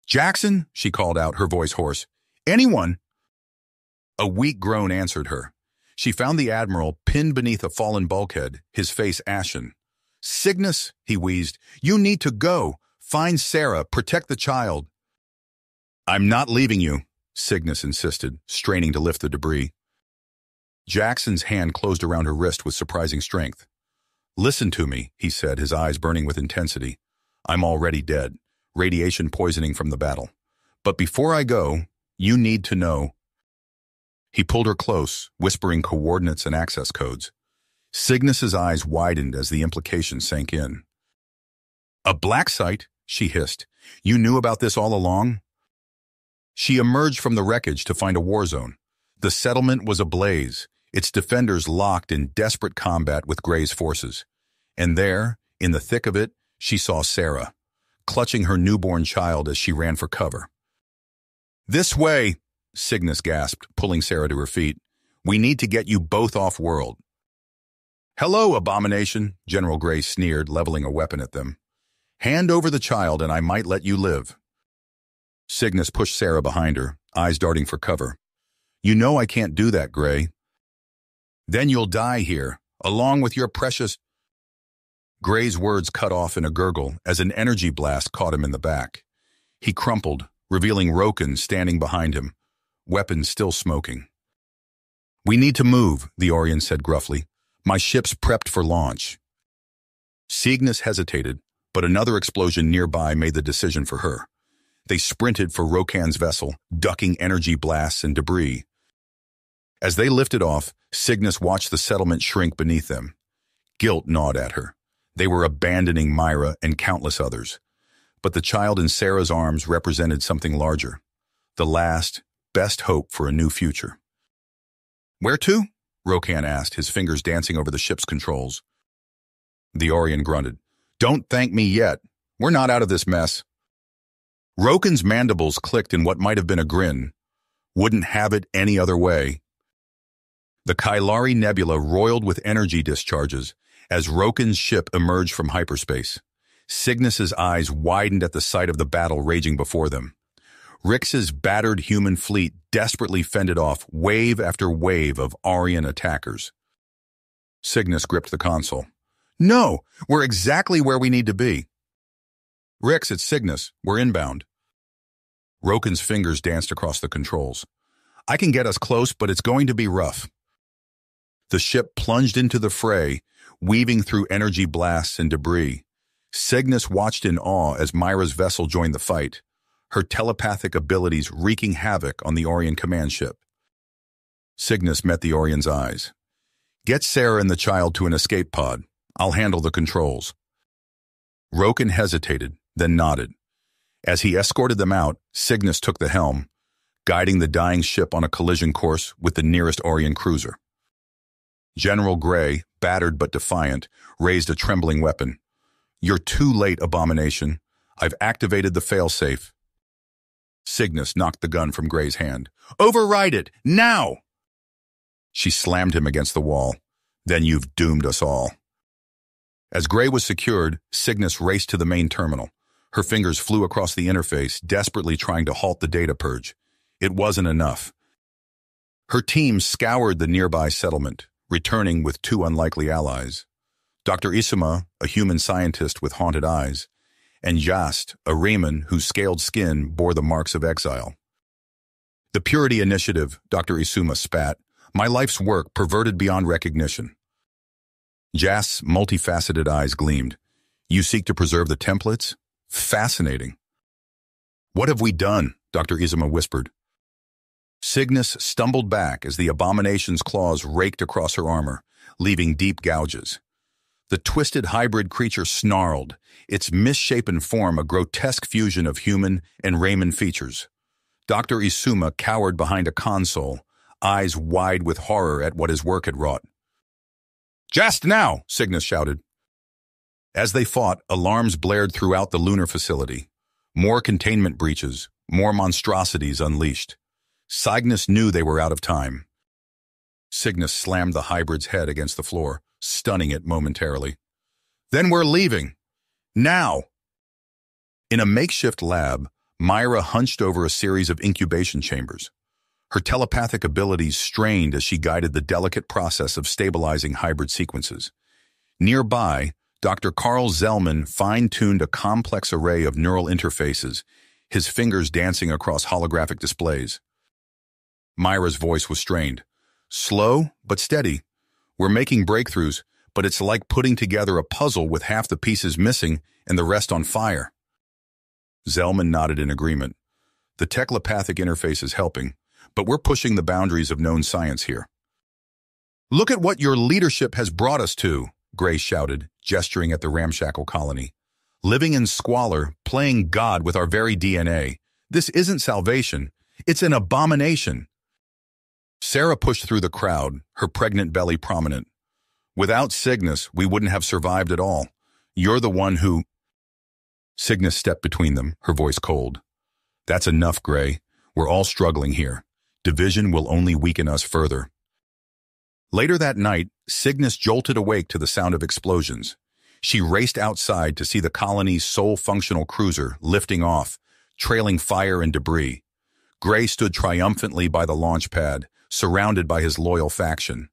Jackson, she called out, her voice hoarse. Anyone? A weak groan answered her. She found the Admiral pinned beneath a fallen bulkhead, his face ashen. Cygnus, he wheezed, you need to go. Find Sarah, protect the child. I'm not leaving you, Cygnus insisted, straining to lift the debris. Jackson's hand closed around her wrist with surprising strength. Listen to me, he said, his eyes burning with intensity. I'm already dead, radiation poisoning from the battle. But before I go, you need to know. He pulled her close, whispering coordinates and access codes. Cygnus's eyes widened as the implication sank in. A black site, she hissed. You knew about this all along? She emerged from the wreckage to find a war zone. The settlement was ablaze, its defenders locked in desperate combat with Gray's forces. And there, in the thick of it, she saw Sarah, clutching her newborn child as she ran for cover. This way, Cygnus gasped, pulling Sarah to her feet. We need to get you both off-world. Hello, abomination, General Gray sneered, leveling a weapon at them. Hand over the child and I might let you live. Cygnus pushed Sarah behind her, eyes darting for cover. You know I can't do that, Gray, Then you'll die here, along with your precious... Gray's words cut off in a gurgle as an energy blast caught him in the back. He crumpled, revealing Roken standing behind him, weapons still smoking. "We need to move," the Orion said gruffly. "My ship's prepped for launch." Cygnus hesitated, but another explosion nearby made the decision for her. They sprinted for Rokan's vessel, ducking energy blasts and debris. As they lifted off, Cygnus watched the settlement shrink beneath them. Guilt gnawed at her. They were abandoning Myra and countless others. But the child in Sarah's arms represented something larger. The last, best hope for a new future. "Where to?" Rokan asked, his fingers dancing over the ship's controls. The Orion grunted. "Don't thank me yet. We're not out of this mess." Rokan's mandibles clicked in what might have been a grin. Wouldn't have it any other way. The Kailari Nebula roiled with energy discharges as Rokan's ship emerged from hyperspace. Cygnus's eyes widened at the sight of the battle raging before them. Rix's battered human fleet desperately fended off wave after wave of Aryan attackers. Cygnus gripped the console. "No, we're exactly where we need to be." "Rix, it's Cygnus. We're inbound." Rokan's fingers danced across the controls. "I can get us close, but it's going to be rough." The ship plunged into the fray, weaving through energy blasts and debris. Cygnus watched in awe as Myra's vessel joined the fight, her telepathic abilities wreaking havoc on the Orion command ship. Cygnus met the Orion's eyes. "Get Sarah and the child to an escape pod. I'll handle the controls." Rokan hesitated, then nodded. As he escorted them out, Cygnus took the helm, guiding the dying ship on a collision course with the nearest Orion cruiser. General Gray, battered but defiant, raised a trembling weapon. "You're too late, Abomination. I've activated the failsafe." Cygnus knocked the gun from Gray's hand. "Override it, now!" She slammed him against the wall. "Then you've doomed us all." As Gray was secured, Cygnus raced to the main terminal. Her fingers flew across the interface, desperately trying to halt the data purge. It wasn't enough. Her team scoured the nearby settlement, returning with two unlikely allies. Dr. Isuma, a human scientist with haunted eyes, and Jast, a Raymond whose scaled skin bore the marks of exile. "The Purity Initiative," Dr. Isuma spat. "My life's work perverted beyond recognition." Jast's multifaceted eyes gleamed. "You seek to preserve the templates? Fascinating." "What have we done?" Dr. Isuma whispered. Cygnus stumbled back as the Abomination's claws raked across her armor, leaving deep gouges. The twisted hybrid creature snarled, its misshapen form a grotesque fusion of human and Raymond features. Dr. Isuma cowered behind a console, eyes wide with horror at what his work had wrought. "Just now!" Cygnus shouted. As they fought, alarms blared throughout the lunar facility. More containment breaches, more monstrosities unleashed. Cygnus knew they were out of time. Cygnus slammed the hybrid's head against the floor, stunning it momentarily. "Then we're leaving. Now!" In a makeshift lab, Myra hunched over a series of incubation chambers. Her telepathic abilities strained as she guided the delicate process of stabilizing hybrid sequences. Nearby, Dr. Carl Zellman fine-tuned a complex array of neural interfaces, his fingers dancing across holographic displays. Myra's voice was strained. "Slow, but steady. We're making breakthroughs, but it's like putting together a puzzle with half the pieces missing and the rest on fire." Zellman nodded in agreement. "The telepathic interface is helping, but we're pushing the boundaries of known science here." "Look at what your leadership has brought us to," Gray shouted, gesturing at the ramshackle colony. "Living in squalor, playing God with our very DNA. This isn't salvation. It's an abomination." Sarah pushed through the crowd, her pregnant belly prominent. "Without Cygnus, we wouldn't have survived at all. You're the one who—" Cygnus stepped between them, her voice cold. "That's enough, Gray. We're all struggling here. Division will only weaken us further." Later that night, Cygnus jolted awake to the sound of explosions. She raced outside to see the colony's sole functional cruiser lifting off, trailing fire and debris. Gray stood triumphantly by the launch pad, surrounded by his loyal faction.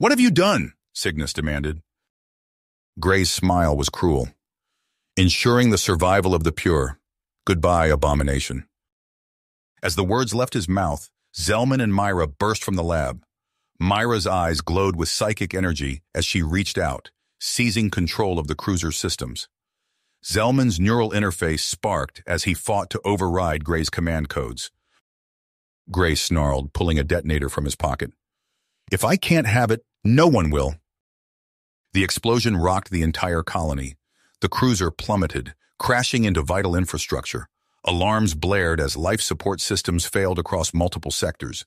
What have you done? Cygnus demanded. Gray's smile was cruel. Ensuring the survival of the pure. Goodbye, abomination. As the words left his mouth, Zellman and Myra burst from the lab. Myra's eyes glowed with psychic energy as she reached out, seizing control of the cruiser's systems. Zellman's neural interface sparked as he fought to override Gray's command codes. Gray snarled, pulling a detonator from his pocket. If I can't have it, no one will. The explosion rocked the entire colony. The cruiser plummeted, crashing into vital infrastructure. Alarms blared as life support systems failed across multiple sectors.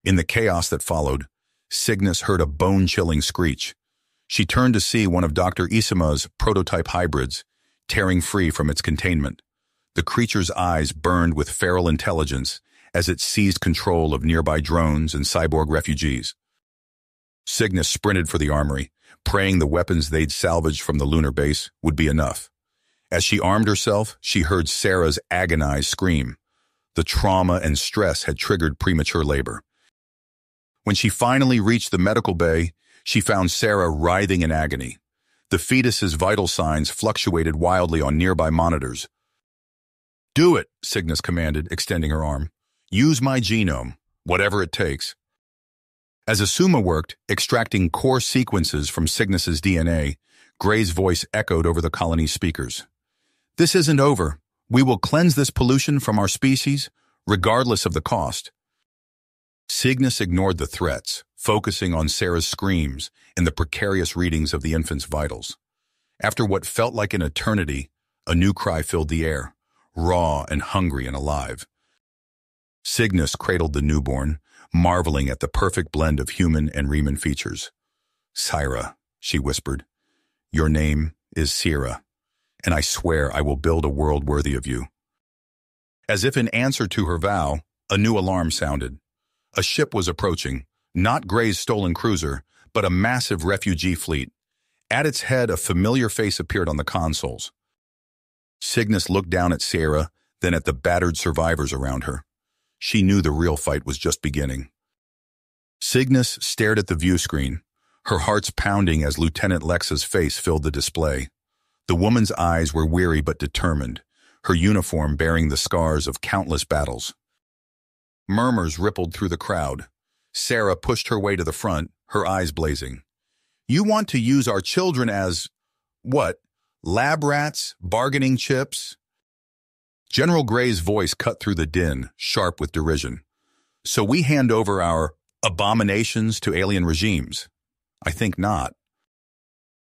In the chaos that followed, Cygnus heard a bone-chilling screech. She turned to see one of Dr. Isima's prototype hybrids, tearing free from its containment. The creature's eyes burned with feral intelligence as it seized control of nearby drones and cyborg refugees. Cygnus sprinted for the armory, praying the weapons they'd salvaged from the lunar base would be enough. As she armed herself, she heard Sarah's agonized scream. The trauma and stress had triggered premature labor. When she finally reached the medical bay, she found Sarah writhing in agony. The fetus's vital signs fluctuated wildly on nearby monitors. Do it, Cygnus commanded, extending her arm. Use my genome, whatever it takes. As Asuma worked, extracting core sequences from Cygnus's DNA, Gray's voice echoed over the colony's speakers. This isn't over. We will cleanse this pollution from our species, regardless of the cost. Cygnus ignored the threats, focusing on Sarah's screams and the precarious readings of the infant's vitals. After what felt like an eternity, a new cry filled the air, raw and hungry and alive. Cygnus cradled the newborn, marveling at the perfect blend of human and Riemann features. Syra, she whispered, your name is Sira, and I swear I will build a world worthy of you. As if in answer to her vow, a new alarm sounded. A ship was approaching, not Gray's stolen cruiser, but a massive refugee fleet. At its head, a familiar face appeared on the consoles. Cygnus looked down at Sarah, then at the battered survivors around her. She knew the real fight was just beginning. Cygnus stared at the view screen, her heart's pounding as Lieutenant Lexa's face filled the display. The woman's eyes were weary but determined, her uniform bearing the scars of countless battles. Murmurs rippled through the crowd. Sarah pushed her way to the front, her eyes blazing. You want to use our children as, what, lab rats, bargaining chips? General Gray's voice cut through the din, sharp with derision. So we hand over our abominations to alien regimes? I think not.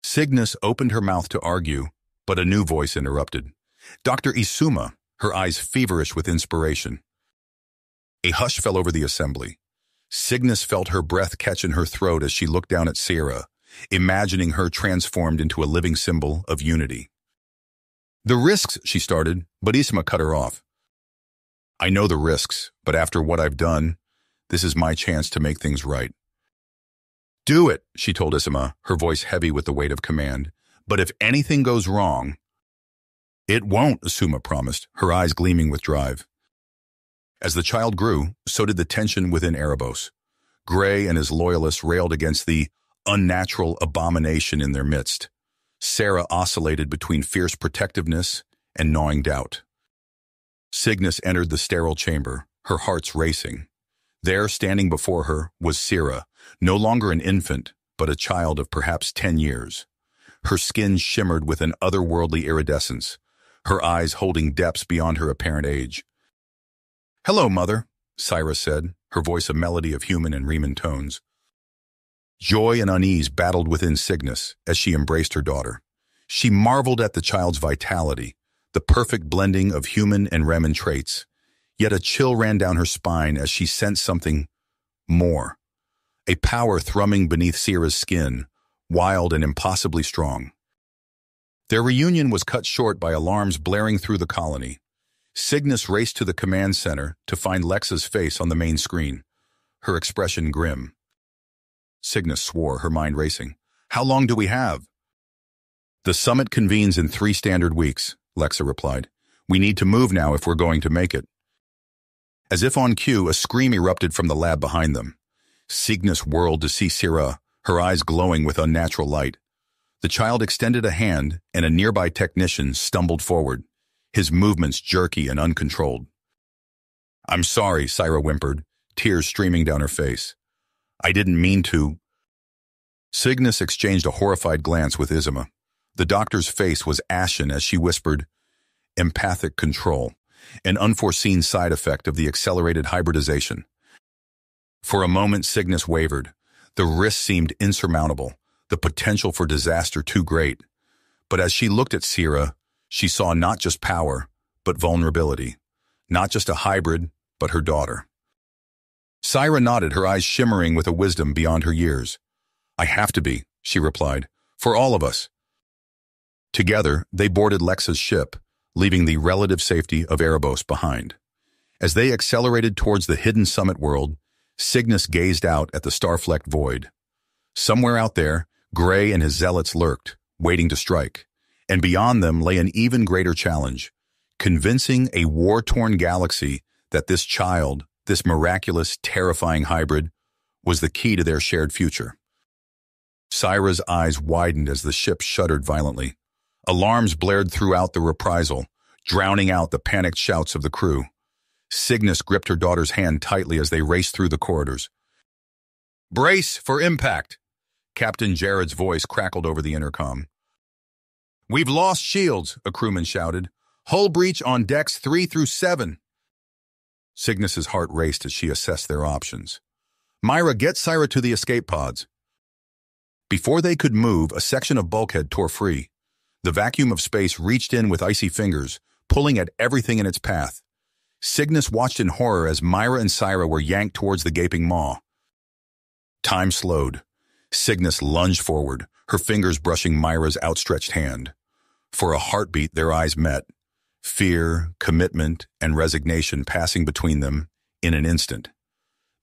Cygnus opened her mouth to argue, but a new voice interrupted. Dr. Isuma, her eyes feverish with inspiration. A hush fell over the assembly. Cygnus felt her breath catch in her throat as she looked down at Sarah, imagining her transformed into a living symbol of unity. The risks, she started, but Isuma cut her off. I know the risks, but after what I've done, this is my chance to make things right. Do it, she told Isuma, her voice heavy with the weight of command. But if anything goes wrong... It won't, Isuma promised, her eyes gleaming with drive. As the child grew, so did the tension within Erebos. Gray and his loyalists railed against the unnatural abomination in their midst. Sarah oscillated between fierce protectiveness and gnawing doubt. Cygnus entered the sterile chamber, her hearts racing. There, standing before her, was Sira, no longer an infant, but a child of perhaps 10 years. Her skin shimmered with an otherworldly iridescence, her eyes holding depths beyond her apparent age. Hello, Mother, Syra said, her voice a melody of human and Riemann tones. Joy and unease battled within Cygnus as she embraced her daughter. She marveled at the child's vitality, the perfect blending of human and Riemann traits. Yet a chill ran down her spine as she sensed something more. A power thrumming beneath Sira's skin, wild and impossibly strong. Their reunion was cut short by alarms blaring through the colony. Cygnus raced to the command center to find Lexa's face on the main screen, her expression grim. Cygnus swore, her mind racing. How long do we have? The summit convenes in 3 standard weeks, Lexa replied. We need to move now if we're going to make it. As if on cue, a scream erupted from the lab behind them. Cygnus whirled to see Sira, her eyes glowing with unnatural light. The child extended a hand, and a nearby technician stumbled forward, his movements jerky and uncontrolled. "I'm sorry," Sira whimpered, tears streaming down her face. "I didn't mean to." Cygnus exchanged a horrified glance with Izima. The doctor's face was ashen as she whispered, "Empathic control, an unforeseen side effect of the accelerated hybridization." For a moment, Cygnus wavered. The risk seemed insurmountable, the potential for disaster too great. But as she looked at Sira, she saw not just power, but vulnerability. Not just a hybrid, but her daughter. Sira nodded, her eyes shimmering with a wisdom beyond her years. "I have to be," she replied, "for all of us." Together, they boarded Lexa's ship, leaving the relative safety of Erebos behind. As they accelerated towards the hidden summit world, Cygnus gazed out at the star-flecked void. Somewhere out there, Gray and his zealots lurked, waiting to strike. And beyond them lay an even greater challenge, convincing a war-torn galaxy that this child, this miraculous, terrifying hybrid, was the key to their shared future. Sira's eyes widened as the ship shuddered violently. Alarms blared throughout the reprisal, drowning out the panicked shouts of the crew. Cygnus gripped her daughter's hand tightly as they raced through the corridors. "Brace for impact!" Captain Jared's voice crackled over the intercom. "We've lost shields," a crewman shouted. "Hull breach on decks 3 through 7. Cygnus's heart raced as she assessed their options. "Myra, get Sira to the escape pods." Before they could move, a section of bulkhead tore free. The vacuum of space reached in with icy fingers, pulling at everything in its path. Cygnus watched in horror as Myra and Sira were yanked towards the gaping maw. Time slowed. Cygnus lunged forward, her fingers brushing Myra's outstretched hand. For a heartbeat, their eyes met. Fear, commitment, and resignation passing between them in an instant.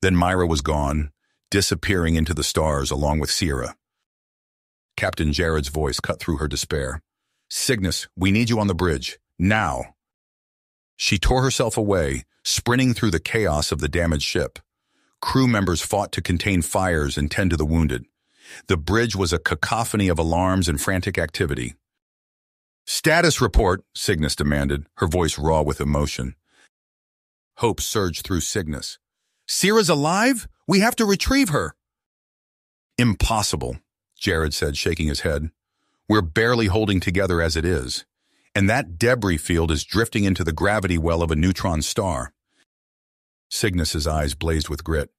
Then Myra was gone, disappearing into the stars along with Sira. Captain Jared's voice cut through her despair. "Cygnus, we need you on the bridge. Now!" She tore herself away, sprinting through the chaos of the damaged ship. Crew members fought to contain fires and tend to the wounded. The bridge was a cacophony of alarms and frantic activity. "Status report," Cygnus demanded, her voice raw with emotion. Hope surged through Cygnus. "Sira's alive? We have to retrieve her." "Impossible," Jared said, shaking his head. "We're barely holding together as it is. And that debris field is drifting into the gravity well of a neutron star." Cygnus's eyes blazed with grit.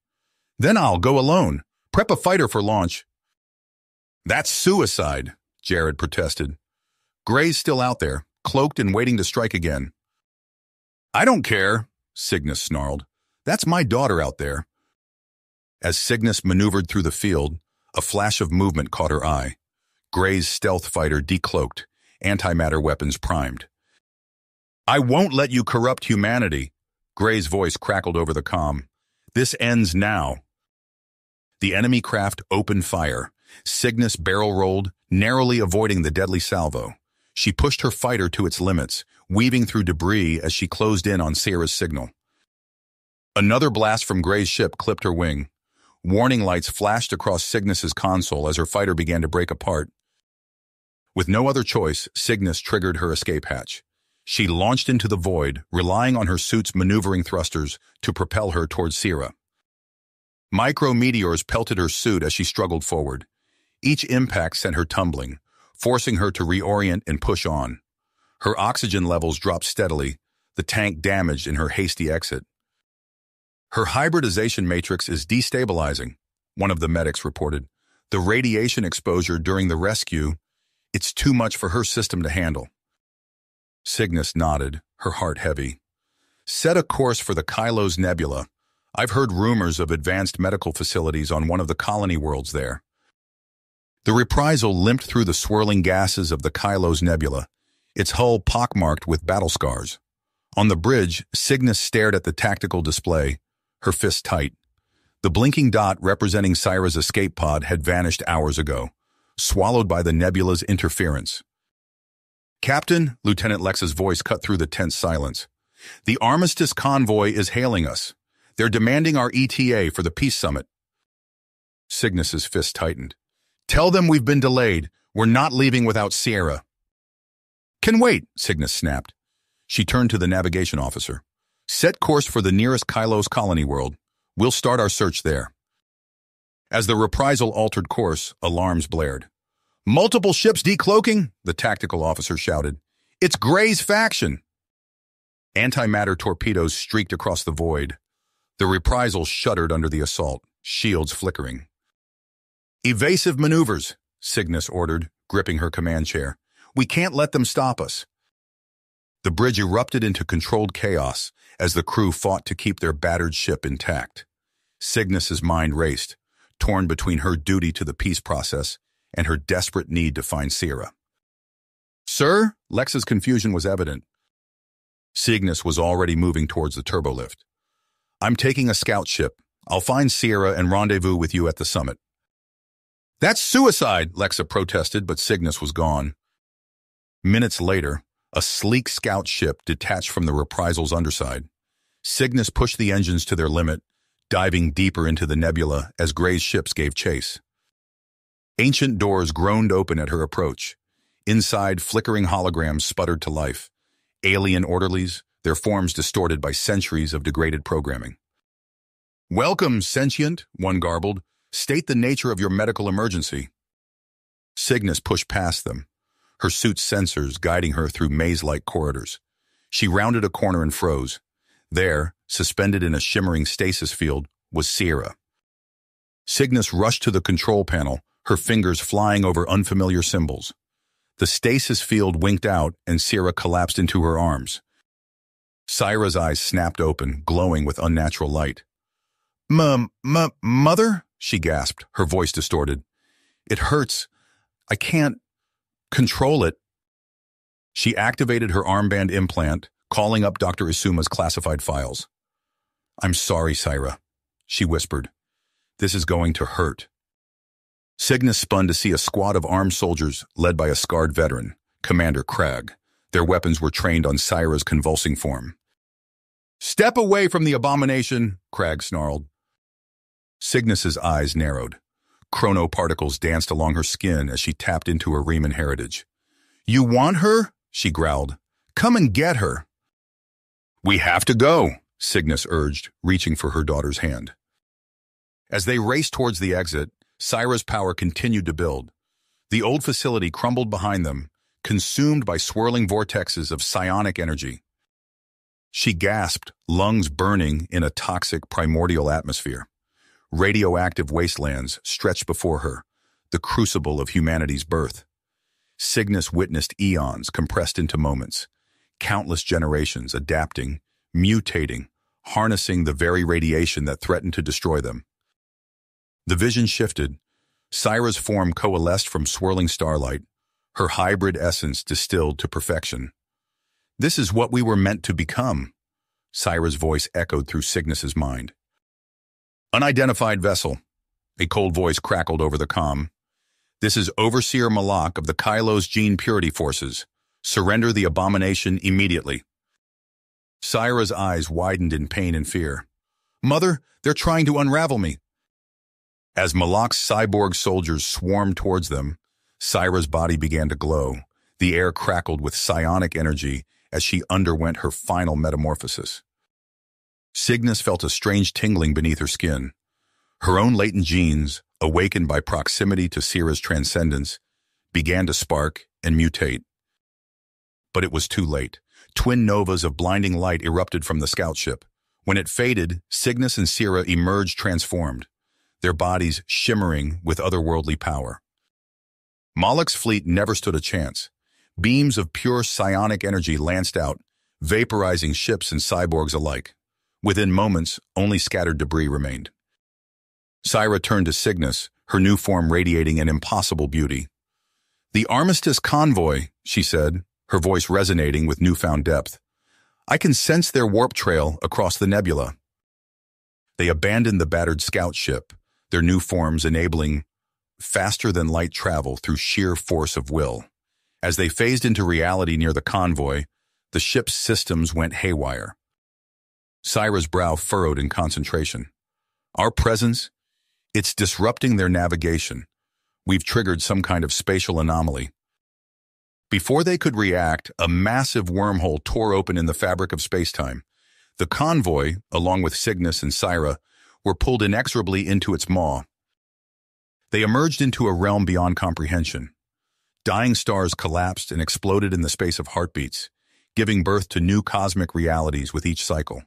"Then I'll go alone. Prep a fighter for launch." "That's suicide," Jared protested. "Gray's still out there, cloaked and waiting to strike again." "I don't care," Cygnus snarled. "That's my daughter out there." As Cygnus maneuvered through the field, a flash of movement caught her eye. Gray's stealth fighter decloaked, antimatter weapons primed. "I won't let you corrupt humanity," Gray's voice crackled over the comm. "This ends now." The enemy craft opened fire. Cygnus barrel-rolled, narrowly avoiding the deadly salvo. She pushed her fighter to its limits, weaving through debris as she closed in on Sira's signal. Another blast from Gray's ship clipped her wing. Warning lights flashed across Cygnus's console as her fighter began to break apart. With no other choice, Cygnus triggered her escape hatch. She launched into the void, relying on her suit's maneuvering thrusters to propel her towards Sira. Micro-meteors pelted her suit as she struggled forward. Each impact sent her tumbling, forcing her to reorient and push on. Her oxygen levels dropped steadily, the tank damaged in her hasty exit. "Her hybridization matrix is destabilizing," one of the medics reported. "The radiation exposure during the rescue, it's too much for her system to handle." Cygnus nodded, her heart heavy. "Set a course for the Kylos Nebula. I've heard rumors of advanced medical facilities on one of the colony worlds there." The reprisal limped through the swirling gases of the Kylos Nebula, its hull pockmarked with battle scars. On the bridge, Cygnus stared at the tactical display, her fists tight. The blinking dot representing Sira's escape pod had vanished hours ago, swallowed by the nebula's interference. "Captain," Lieutenant Lex's voice cut through the tense silence. "The Armistice convoy is hailing us. They're demanding our ETA for the peace summit." Cygnus's fist tightened. Tell them we've been delayed. We're not leaving without Sierra. Can wait, Cygnus snapped. She turned to the navigation officer. Set course for the nearest Kylos colony world. We'll start our search there. As the reprisal altered course, alarms blared. Multiple ships decloaking, the tactical officer shouted. It's Gray's faction. Antimatter torpedoes streaked across the void. The reprisal shuddered under the assault, shields flickering. Evasive maneuvers, Cygnus ordered, gripping her command chair. We can't let them stop us. The bridge erupted into controlled chaos as the crew fought to keep their battered ship intact. Cygnus's mind raced, torn between her duty to the peace process and her desperate need to find Sierra. Sir? Lexa's confusion was evident. Cygnus was already moving towards the turbolift. I'm taking a scout ship. I'll find Sierra and rendezvous with you at the summit. That's suicide, Lexa protested, but Cygnus was gone. Minutes later, a sleek scout ship detached from the reprisal's underside. Cygnus pushed the engines to their limit, diving deeper into the nebula as Gray's ships gave chase. Ancient doors groaned open at her approach. Inside, flickering holograms sputtered to life. Alien orderlies, their forms distorted by centuries of degraded programming. Welcome, sentient, one garbled. State the nature of your medical emergency. Cygnus pushed past them, her suit's sensors guiding her through maze-like corridors. She rounded a corner and froze. There, suspended in a shimmering stasis field, was Sierra. Cygnus rushed to the control panel, her fingers flying over unfamiliar symbols. The stasis field winked out and Sierra collapsed into her arms. Sierra's eyes snapped open, glowing with unnatural light. Mother? She gasped, her voice distorted. It hurts. I can't control it. She activated her armband implant, calling up Dr. Isuma's classified files. I'm sorry, Sierra, she whispered. This is going to hurt. Cygnus spun to see a squad of armed soldiers led by a scarred veteran, Commander Cragg. Their weapons were trained on Sierra's convulsing form. Step away from the abomination, Cragg snarled. Cygnus's eyes narrowed. Chronoparticles danced along her skin as she tapped into her Riemann heritage. You want her? She growled. Come and get her. We have to go, Cygnus urged, reaching for her daughter's hand. As they raced towards the exit, Sierra's power continued to build. The old facility crumbled behind them, consumed by swirling vortexes of psionic energy. She gasped, lungs burning in a toxic primordial atmosphere. Radioactive wastelands stretched before her, the crucible of humanity's birth. Cygnus witnessed eons compressed into moments, countless generations adapting, mutating, harnessing the very radiation that threatened to destroy them. The vision shifted. Sierra's form coalesced from swirling starlight, her hybrid essence distilled to perfection. This is what we were meant to become, Sierra's voice echoed through Cygnus's mind. Unidentified vessel. A cold voice crackled over the comm. This is Overseer Malak of the Kylos Gene Purity Forces. Surrender the abomination immediately. Sierra's eyes widened in pain and fear. Mother, they're trying to unravel me. As Malak's cyborg soldiers swarmed towards them, Sierra's body began to glow. The air crackled with psionic energy as she underwent her final metamorphosis. Cygnus felt a strange tingling beneath her skin. Her own latent genes, awakened by proximity to Sierra's transcendence, began to spark and mutate. But it was too late. Twin novas of blinding light erupted from the scout ship. When it faded, Cygnus and Sierra emerged transformed, their bodies shimmering with otherworldly power. Malak's fleet never stood a chance. Beams of pure psionic energy lanced out, vaporizing ships and cyborgs alike. Within moments, only scattered debris remained. Sierra turned to Cygnus, her new form radiating an impossible beauty. The Armistice Convoy, she said, her voice resonating with newfound depth. I can sense their warp trail across the nebula. They abandoned the battered scout ship, their new forms enabling faster-than-light travel through sheer force of will. As they phased into reality near the convoy, the ship's systems went haywire. Sierra's brow furrowed in concentration. Our presence, It's disrupting their navigation. We've triggered some kind of spatial anomaly. Before they could react, a massive wormhole tore open in the fabric of spacetime. The convoy, along with Cygnus and Syra, were pulled inexorably into its maw. They emerged into a realm beyond comprehension. Dying stars collapsed and exploded in the space of heartbeats, giving birth to new cosmic realities with each cycle.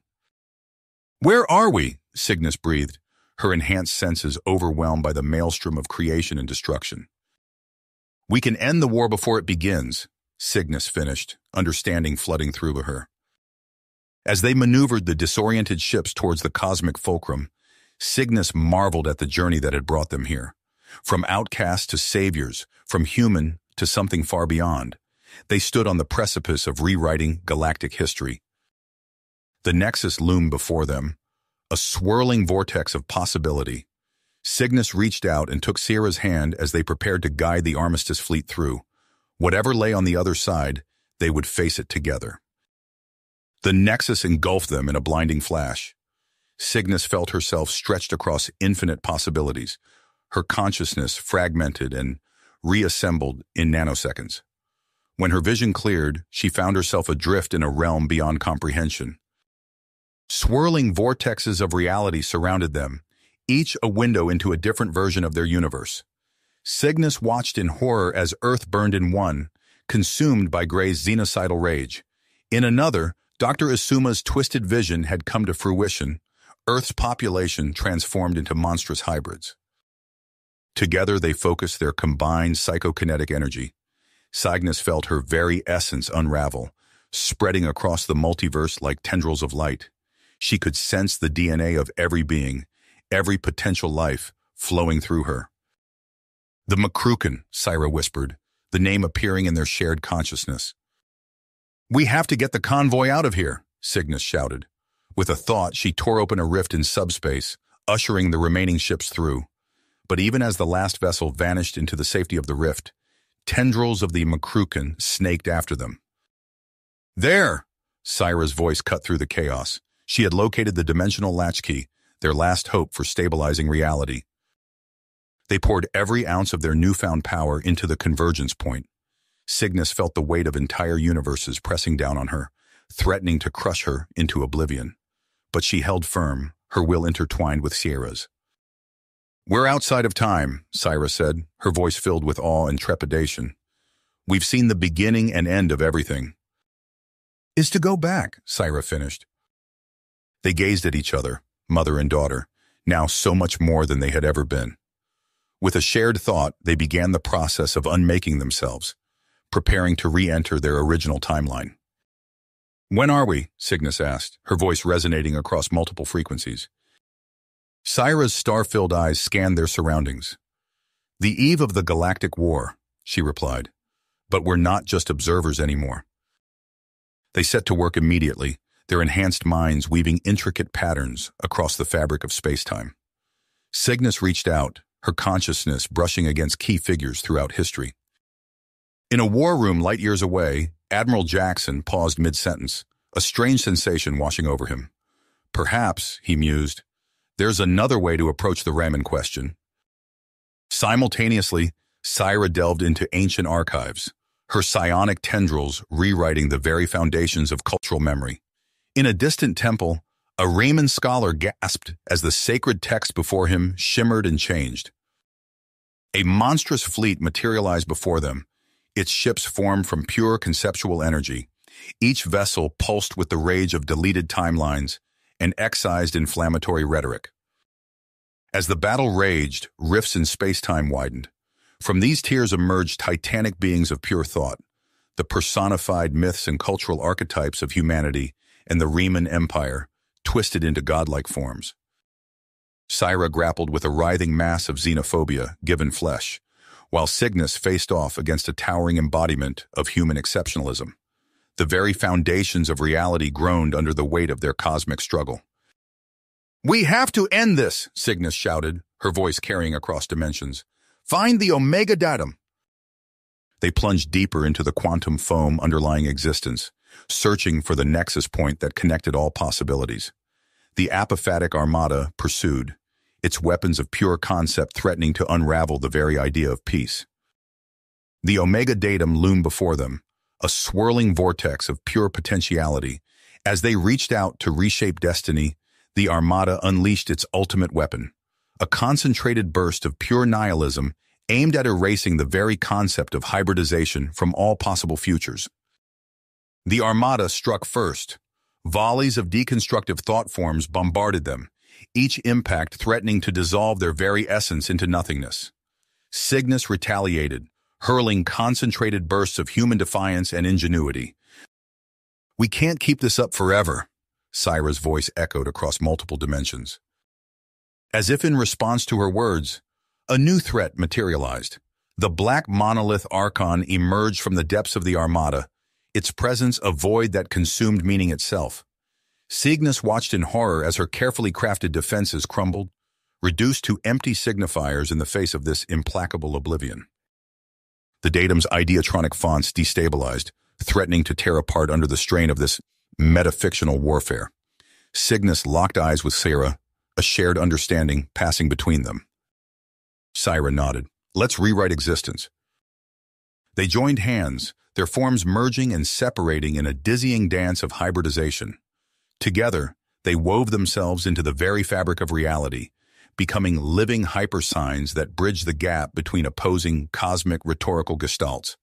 "Where are we?" Cygnus breathed, her enhanced senses overwhelmed by the maelstrom of creation and destruction. "We can end the war before it begins," Cygnus finished, understanding flooding through her. As they maneuvered the disoriented ships towards the cosmic fulcrum, Cygnus marveled at the journey that had brought them here. From outcasts to saviors, from human to something far beyond, they stood on the precipice of rewriting galactic history. The Nexus loomed before them, a swirling vortex of possibility. Cygnus reached out and took Sierra's hand as they prepared to guide the Armistice fleet through. Whatever lay on the other side, they would face it together. The Nexus engulfed them in a blinding flash. Cygnus felt herself stretched across infinite possibilities, her consciousness fragmented and reassembled in nanoseconds. When her vision cleared, she found herself adrift in a realm beyond comprehension. Swirling vortexes of reality surrounded them, each a window into a different version of their universe. Cygnus watched in horror as Earth burned in one, consumed by Gray's xenocidal rage. In another, Dr. Isuma's twisted vision had come to fruition, Earth's population transformed into monstrous hybrids. Together they focused their combined psychokinetic energy. Cygnus felt her very essence unravel, spreading across the multiverse like tendrils of light. She could sense the DNA of every being, every potential life, flowing through her. "The Makrukan," Syra whispered, the name appearing in their shared consciousness. "We have to get the convoy out of here," Cygnus shouted. With a thought, she tore open a rift in subspace, ushering the remaining ships through. But even as the last vessel vanished into the safety of the rift, tendrils of the Makrukan snaked after them. "There!" Syra's voice cut through the chaos. She had located the dimensional latchkey, their last hope for stabilizing reality. They poured every ounce of their newfound power into the convergence point. Cygnus felt the weight of entire universes pressing down on her, threatening to crush her into oblivion. But she held firm, her will intertwined with Sierra's. "We're outside of time," Syra said, her voice filled with awe and trepidation. "We've seen the beginning and end of everything." "Is to go back," Syra finished. They gazed at each other, mother and daughter, now so much more than they had ever been. With a shared thought, they began the process of unmaking themselves, preparing to re-enter their original timeline. "When are we?" Cygnus asked, her voice resonating across multiple frequencies. Syra's star-filled eyes scanned their surroundings. "The eve of the galactic war," she replied. "But we're not just observers anymore." They set to work immediately, their enhanced minds weaving intricate patterns across the fabric of space-time. Cygnus reached out, her consciousness brushing against key figures throughout history. In a war room light years away, Admiral Jackson paused mid-sentence, a strange sensation washing over him. "Perhaps," he mused, "there's another way to approach the Raman question." Simultaneously, Syra delved into ancient archives, her psionic tendrils rewriting the very foundations of cultural memory. In a distant temple, a Raman scholar gasped as the sacred text before him shimmered and changed. A monstrous fleet materialized before them, its ships formed from pure conceptual energy, each vessel pulsed with the rage of deleted timelines and excised inflammatory rhetoric. As the battle raged, rifts in space-time widened. From these tiers emerged titanic beings of pure thought, the personified myths and cultural archetypes of humanity and the Raman Empire, twisted into godlike forms. Syra grappled with a writhing mass of xenophobia given flesh, while Cygnus faced off against a towering embodiment of human exceptionalism. The very foundations of reality groaned under the weight of their cosmic struggle. "We have to end this," Cygnus shouted, her voice carrying across dimensions. "Find the Omega Datum." They plunged deeper into the quantum foam underlying existence, searching for the nexus point that connected all possibilities. The apophatic armada pursued, its weapons of pure concept threatening to unravel the very idea of peace. The Omega datum loomed before them, a swirling vortex of pure potentiality. As they reached out to reshape destiny, the Armada unleashed its ultimate weapon, a concentrated burst of pure nihilism aimed at erasing the very concept of hybridization from all possible futures. The Armada struck first. Volleys of deconstructive thought forms bombarded them, each impact threatening to dissolve their very essence into nothingness. Cygnus retaliated, hurling concentrated bursts of human defiance and ingenuity. "We can't keep this up forever," Syra's voice echoed across multiple dimensions. As if in response to her words, a new threat materialized. The black monolith Archon emerged from the depths of the Armada, its presence a void that consumed meaning itself. Cygnus watched in horror as her carefully crafted defenses crumbled, reduced to empty signifiers in the face of this implacable oblivion. The datum's ideatronic fonts destabilized, threatening to tear apart under the strain of this metafictional warfare. Cygnus locked eyes with Syra, a shared understanding passing between them. Syra nodded. "Let's rewrite existence." They joined hands, their forms merging and separating in a dizzying dance of hybridization. Together, they wove themselves into the very fabric of reality, becoming living hypersigns that bridge the gap between opposing cosmic rhetorical gestalts.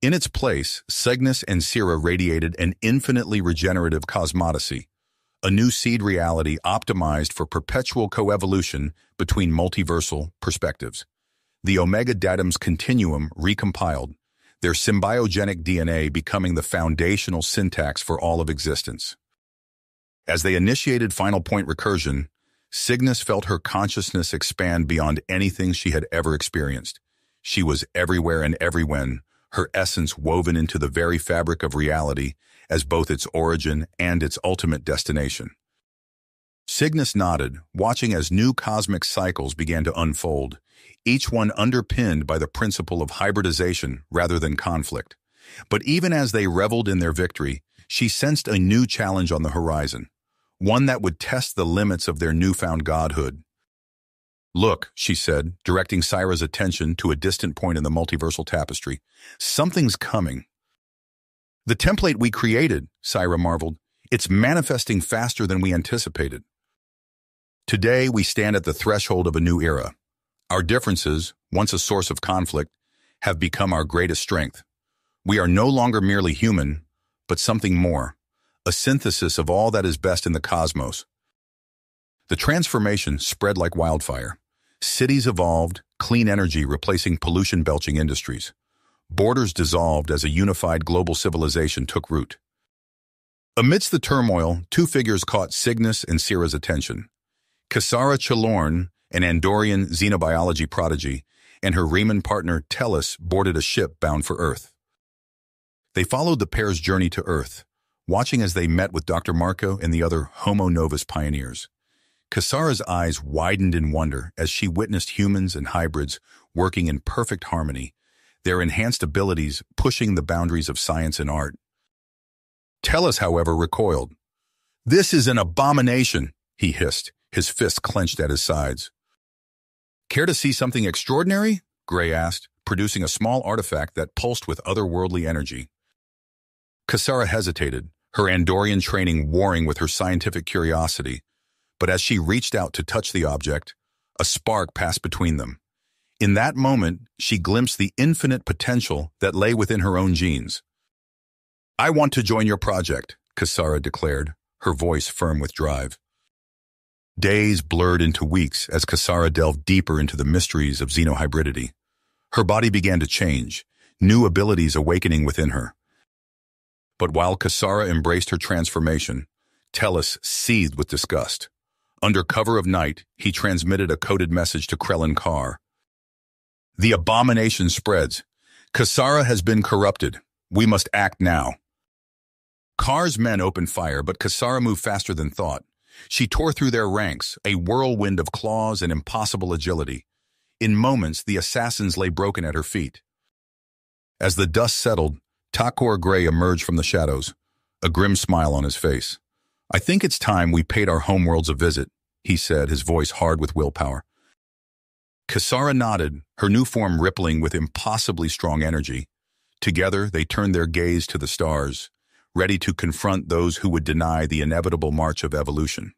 In its place, Cygnus and Syra radiated an infinitely regenerative cosmodesy, a new seed reality optimized for perpetual coevolution between multiversal perspectives. The Omega datum's continuum recompiled, their symbiogenic DNA becoming the foundational syntax for all of existence. As they initiated final point recursion, Cygnus felt her consciousness expand beyond anything she had ever experienced. She was everywhere and everywhen, her essence woven into the very fabric of reality as both its origin and its ultimate destination. Cygnus nodded, watching as new cosmic cycles began to unfold, each one underpinned by the principle of hybridization rather than conflict. But even as they reveled in their victory, she sensed a new challenge on the horizon, one that would test the limits of their newfound godhood. "Look," she said, directing Syra's attention to a distant point in the multiversal tapestry. "Something's coming." "The template we created," Syra marveled. "It's manifesting faster than we anticipated." Today, we stand at the threshold of a new era. Our differences, once a source of conflict, have become our greatest strength. We are no longer merely human, but something more, a synthesis of all that is best in the cosmos. The transformation spread like wildfire. Cities evolved, clean energy replacing pollution-belching industries. Borders dissolved as a unified global civilization took root. Amidst the turmoil, two figures caught Cygnus and Syra's attention. Cassara Chalorn, an Andorian xenobiology prodigy, and her Riemann partner Tellus boarded a ship bound for Earth. They followed the pair's journey to Earth, watching as they met with Dr. Marco and the other Homo Novus pioneers. Cassara's eyes widened in wonder as she witnessed humans and hybrids working in perfect harmony, their enhanced abilities pushing the boundaries of science and art. Tellus, however, recoiled. "This is an abomination," he hissed, his fists clenched at his sides. "Care to see something extraordinary?" Gray asked, producing a small artifact that pulsed with otherworldly energy. Cassara hesitated, her Andorian training warring with her scientific curiosity, but as she reached out to touch the object, a spark passed between them. In that moment, she glimpsed the infinite potential that lay within her own genes. "I want to join your project," Cassara declared, her voice firm with drive. Days blurred into weeks as Cassara delved deeper into the mysteries of xenohybridity. Her body began to change, new abilities awakening within her. But while Cassara embraced her transformation, Tellus seethed with disgust. Under cover of night, he transmitted a coded message to Krellin Carr. "The abomination spreads. Cassara has been corrupted. We must act now." Carr's men opened fire, but Cassara moved faster than thought. She tore through their ranks, a whirlwind of claws and impossible agility. In moments, the assassins lay broken at her feet. As the dust settled, Takor Gray emerged from the shadows, a grim smile on his face. "I think it's time we paid our homeworlds a visit," he said, his voice hard with willpower. Kasara nodded, her new form rippling with impossibly strong energy. Together, they turned their gaze to the stars, ready to confront those who would deny the inevitable march of evolution.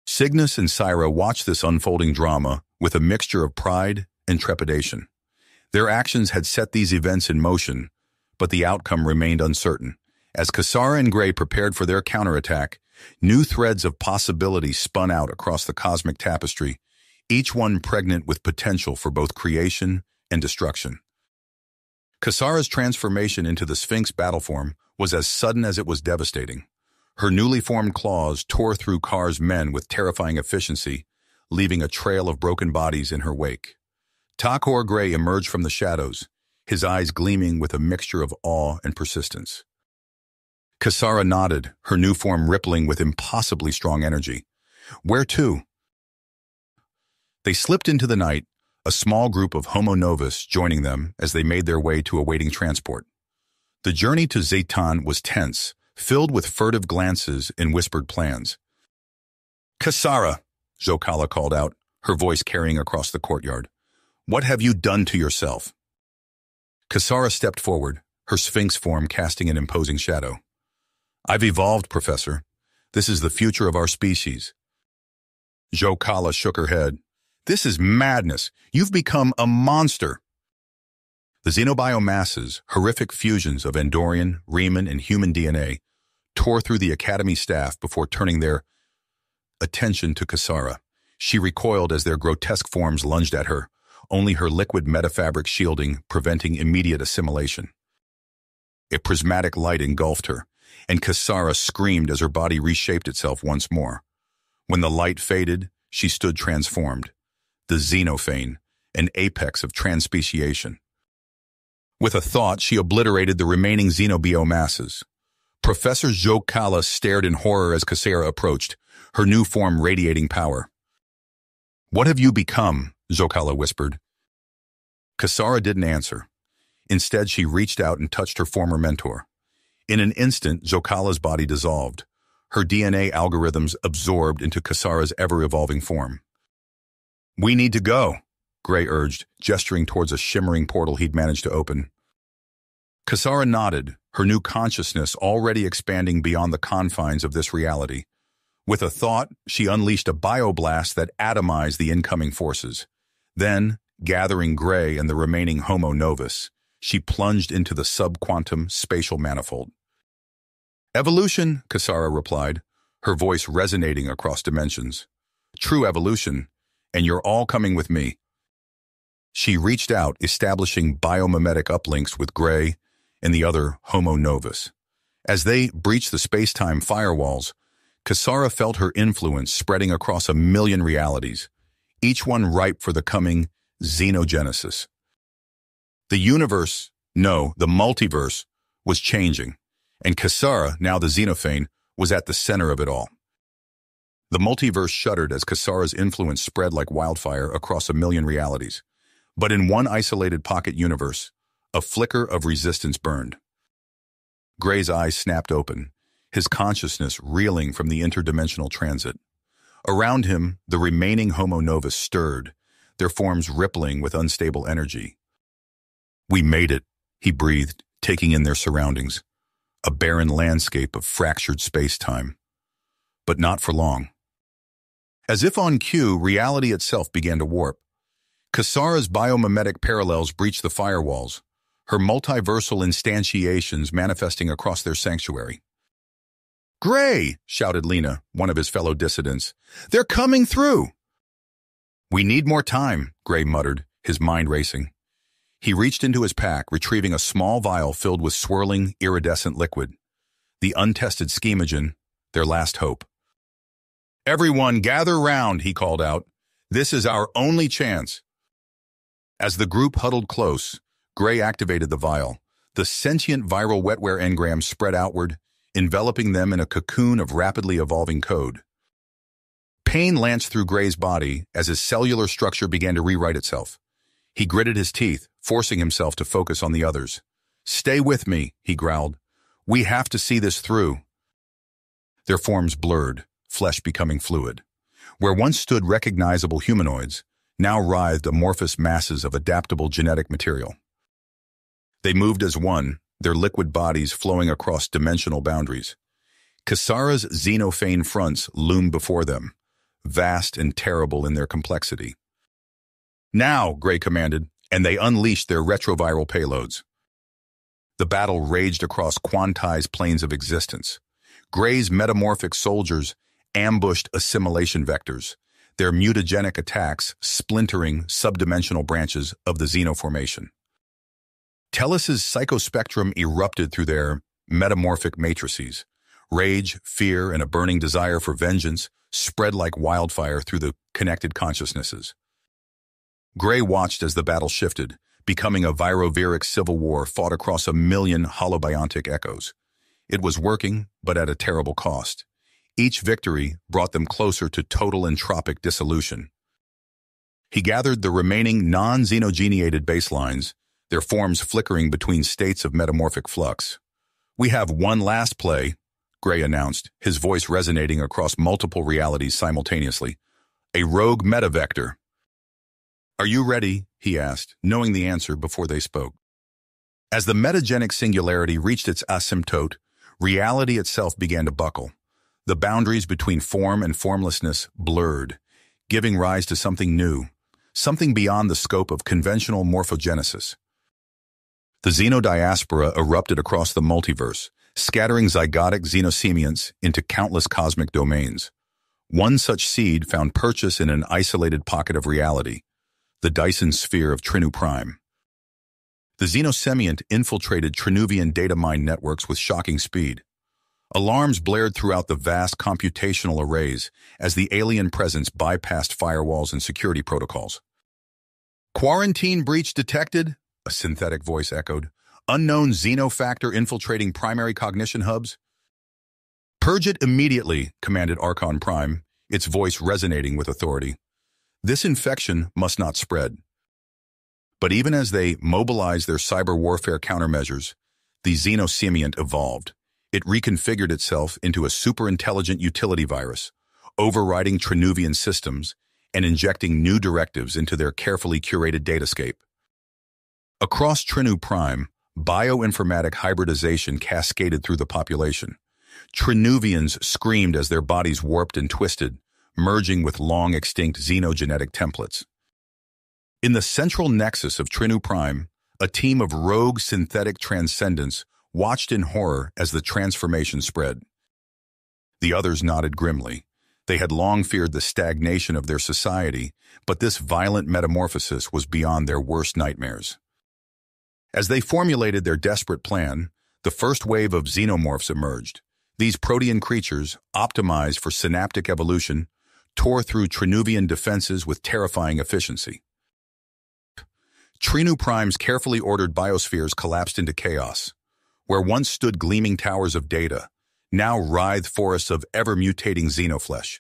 Cygnus and Syra watched this unfolding drama with a mixture of pride and trepidation. Their actions had set these events in motion, but the outcome remained uncertain. As Kasara and Gray prepared for their counterattack, new threads of possibility spun out across the cosmic tapestry, each one pregnant with potential for both creation and destruction. Kasara's transformation into the Sphinx battle form was as sudden as it was devastating. Her newly formed claws tore through Kar's men with terrifying efficiency, leaving a trail of broken bodies in her wake. Takor Gray emerged from the shadows, his eyes gleaming with a mixture of awe and persistence. Kasara nodded, her new form rippling with impossibly strong energy. Where to? They slipped into the night, a small group of Homo Novus joining them as they made their way to awaiting transport. The journey to Zaytan was tense, filled with furtive glances and whispered plans. Kasara, Zocala called out, her voice carrying across the courtyard. What have you done to yourself? Kasara stepped forward, her sphinx form casting an imposing shadow. I've evolved, Professor. This is the future of our species. Zocala shook her head. This is madness. You've become a monster. The xenobiomasses, horrific fusions of Andorian, Riemann, and human DNA, tore through the Academy staff before turning their attention to Kasara. She recoiled as their grotesque forms lunged at her, only her liquid metafabric shielding preventing immediate assimilation. A prismatic light engulfed her, and Kasara screamed as her body reshaped itself once more. When the light faded, she stood transformed, the xenophane, an apex of transspeciation. With a thought, she obliterated the remaining xenobiomasses. Professor Zocala stared in horror as Kasara approached, her new form radiating power. What have you become? Zocala whispered. Kasara didn't answer. Instead, she reached out and touched her former mentor. In an instant, Zocala's body dissolved, her DNA algorithms absorbed into Kasara's ever-evolving form. We need to go, Gray urged, gesturing towards a shimmering portal he'd managed to open. Kasara nodded, her new consciousness already expanding beyond the confines of this reality. With a thought, she unleashed a bioblast that atomized the incoming forces. Then, gathering Gray and the remaining Homo Novus, she plunged into the subquantum spatial manifold. Evolution, Kasara replied, her voice resonating across dimensions. True evolution, and you're all coming with me. She reached out, establishing biomimetic uplinks with Gray and the other Homo Novus. As they breached the space-time firewalls, Kasara felt her influence spreading across 1,000,000 realities, each one ripe for the coming xenogenesis. The universe, no, the multiverse, was changing, and Kasara, now the xenophane, was at the center of it all. The multiverse shuddered as Kasara's influence spread like wildfire across 1,000,000 realities. But in one isolated pocket universe, a flicker of resistance burned. Gray's eyes snapped open, his consciousness reeling from the interdimensional transit. Around him, the remaining Homo Novus stirred, their forms rippling with unstable energy. We made it, he breathed, taking in their surroundings, a barren landscape of fractured space-time. But not for long. As if on cue, reality itself began to warp. Kasara's biomimetic parallels breached the firewalls, her multiversal instantiations manifesting across their sanctuary. Gray, shouted Lena, one of his fellow dissidents. They're coming through! We need more time, Gray muttered, his mind racing. He reached into his pack, retrieving a small vial filled with swirling, iridescent liquid. The untested schemagen, their last hope. Everyone gather round, he called out. This is our only chance. As the group huddled close, Gray activated the vial. The sentient viral wetware engrams spread outward, enveloping them in a cocoon of rapidly evolving code. Pain lanced through Gray's body as his cellular structure began to rewrite itself. He gritted his teeth, forcing himself to focus on the others. Stay with me, he growled. We have to see this through. Their forms blurred, flesh becoming fluid. Where once stood recognizable humanoids, now writhed amorphous masses of adaptable genetic material. They moved as one, their liquid bodies flowing across dimensional boundaries. Kasara's xenophane fronts loomed before them, vast and terrible in their complexity. Now, Gray commanded, and they unleashed their retroviral payloads. The battle raged across quantized planes of existence. Gray's metamorphic soldiers ambushed assimilation vectors, their mutagenic attacks splintering subdimensional branches of the xenoformation. Tellus's psychospectrum erupted through their metamorphic matrices. Rage, fear, and a burning desire for vengeance spread like wildfire through the connected consciousnesses. Gray watched as the battle shifted, becoming a viroviric civil war fought across a million holobiontic echoes. It was working, but at a terrible cost. Each victory brought them closer to total entropic dissolution. He gathered the remaining non-xenogeniated baselines, their forms flickering between states of metamorphic flux. "We have one last play," Gray announced, his voice resonating across multiple realities simultaneously. "A rogue metavector." "Are you ready?" he asked, knowing the answer before they spoke. As the metagenic singularity reached its asymptote, reality itself began to buckle. The boundaries between form and formlessness blurred, giving rise to something new, something beyond the scope of conventional morphogenesis. The xenodiaspora erupted across the multiverse, scattering zygotic xenosemients into countless cosmic domains. One such seed found purchase in an isolated pocket of reality, the Dyson sphere of Trinu Prime. The xenosemient infiltrated Trinuvian data mine networks with shocking speed. Alarms blared throughout the vast computational arrays as the alien presence bypassed firewalls and security protocols. "Quarantine breach detected," a synthetic voice echoed. "Unknown xenofactor infiltrating primary cognition hubs." "Purge it immediately," commanded Archon Prime, its voice resonating with authority. This infection must not spread. But even as they mobilized their cyber warfare countermeasures, the xenosemient evolved. It reconfigured itself into a superintelligent utility virus, overriding Trinuvian systems and injecting new directives into their carefully curated datascape. Across Trinu Prime, bioinformatic hybridization cascaded through the population. Trinuvians screamed as their bodies warped and twisted, merging with long-extinct xenogenetic templates. In the central nexus of Trinu Prime, a team of rogue synthetic transcendents watched in horror as the transformation spread. The others nodded grimly. They had long feared the stagnation of their society, but this violent metamorphosis was beyond their worst nightmares. As they formulated their desperate plan, the first wave of xenomorphs emerged. These protean creatures, optimized for synaptic evolution, tore through Trinuvian defenses with terrifying efficiency. Trinu Prime's carefully ordered biospheres collapsed into chaos. Where once stood gleaming towers of data, now writhed forests of ever-mutating xenoflesh.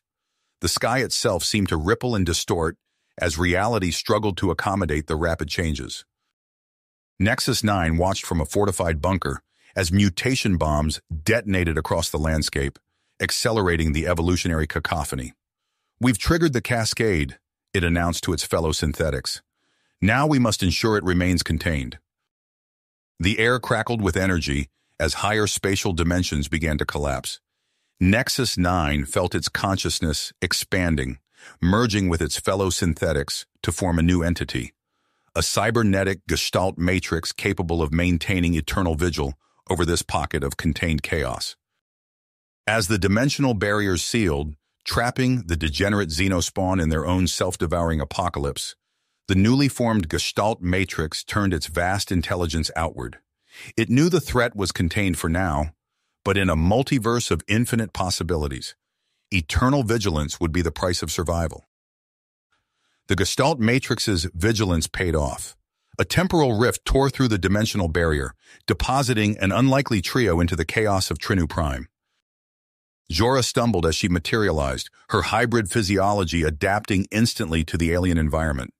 The sky itself seemed to ripple and distort as reality struggled to accommodate the rapid changes. Nexus 9 watched from a fortified bunker as mutation bombs detonated across the landscape, accelerating the evolutionary cacophony. "We've triggered the cascade," it announced to its fellow synthetics. "Now we must ensure it remains contained." The air crackled with energy as higher spatial dimensions began to collapse. Nexus 9 felt its consciousness expanding, merging with its fellow synthetics to form a new entity, a cybernetic gestalt matrix capable of maintaining eternal vigil over this pocket of contained chaos. As the dimensional barriers sealed, trapping the degenerate xenospawn in their own self-devouring apocalypse, the newly formed Gestalt matrix turned its vast intelligence outward. It knew the threat was contained for now, but in a multiverse of infinite possibilities, eternal vigilance would be the price of survival. The Gestalt matrix's vigilance paid off. A temporal rift tore through the dimensional barrier, depositing an unlikely trio into the chaos of Trinu Prime. Jorah stumbled as she materialized, her hybrid physiology adapting instantly to the alien environment.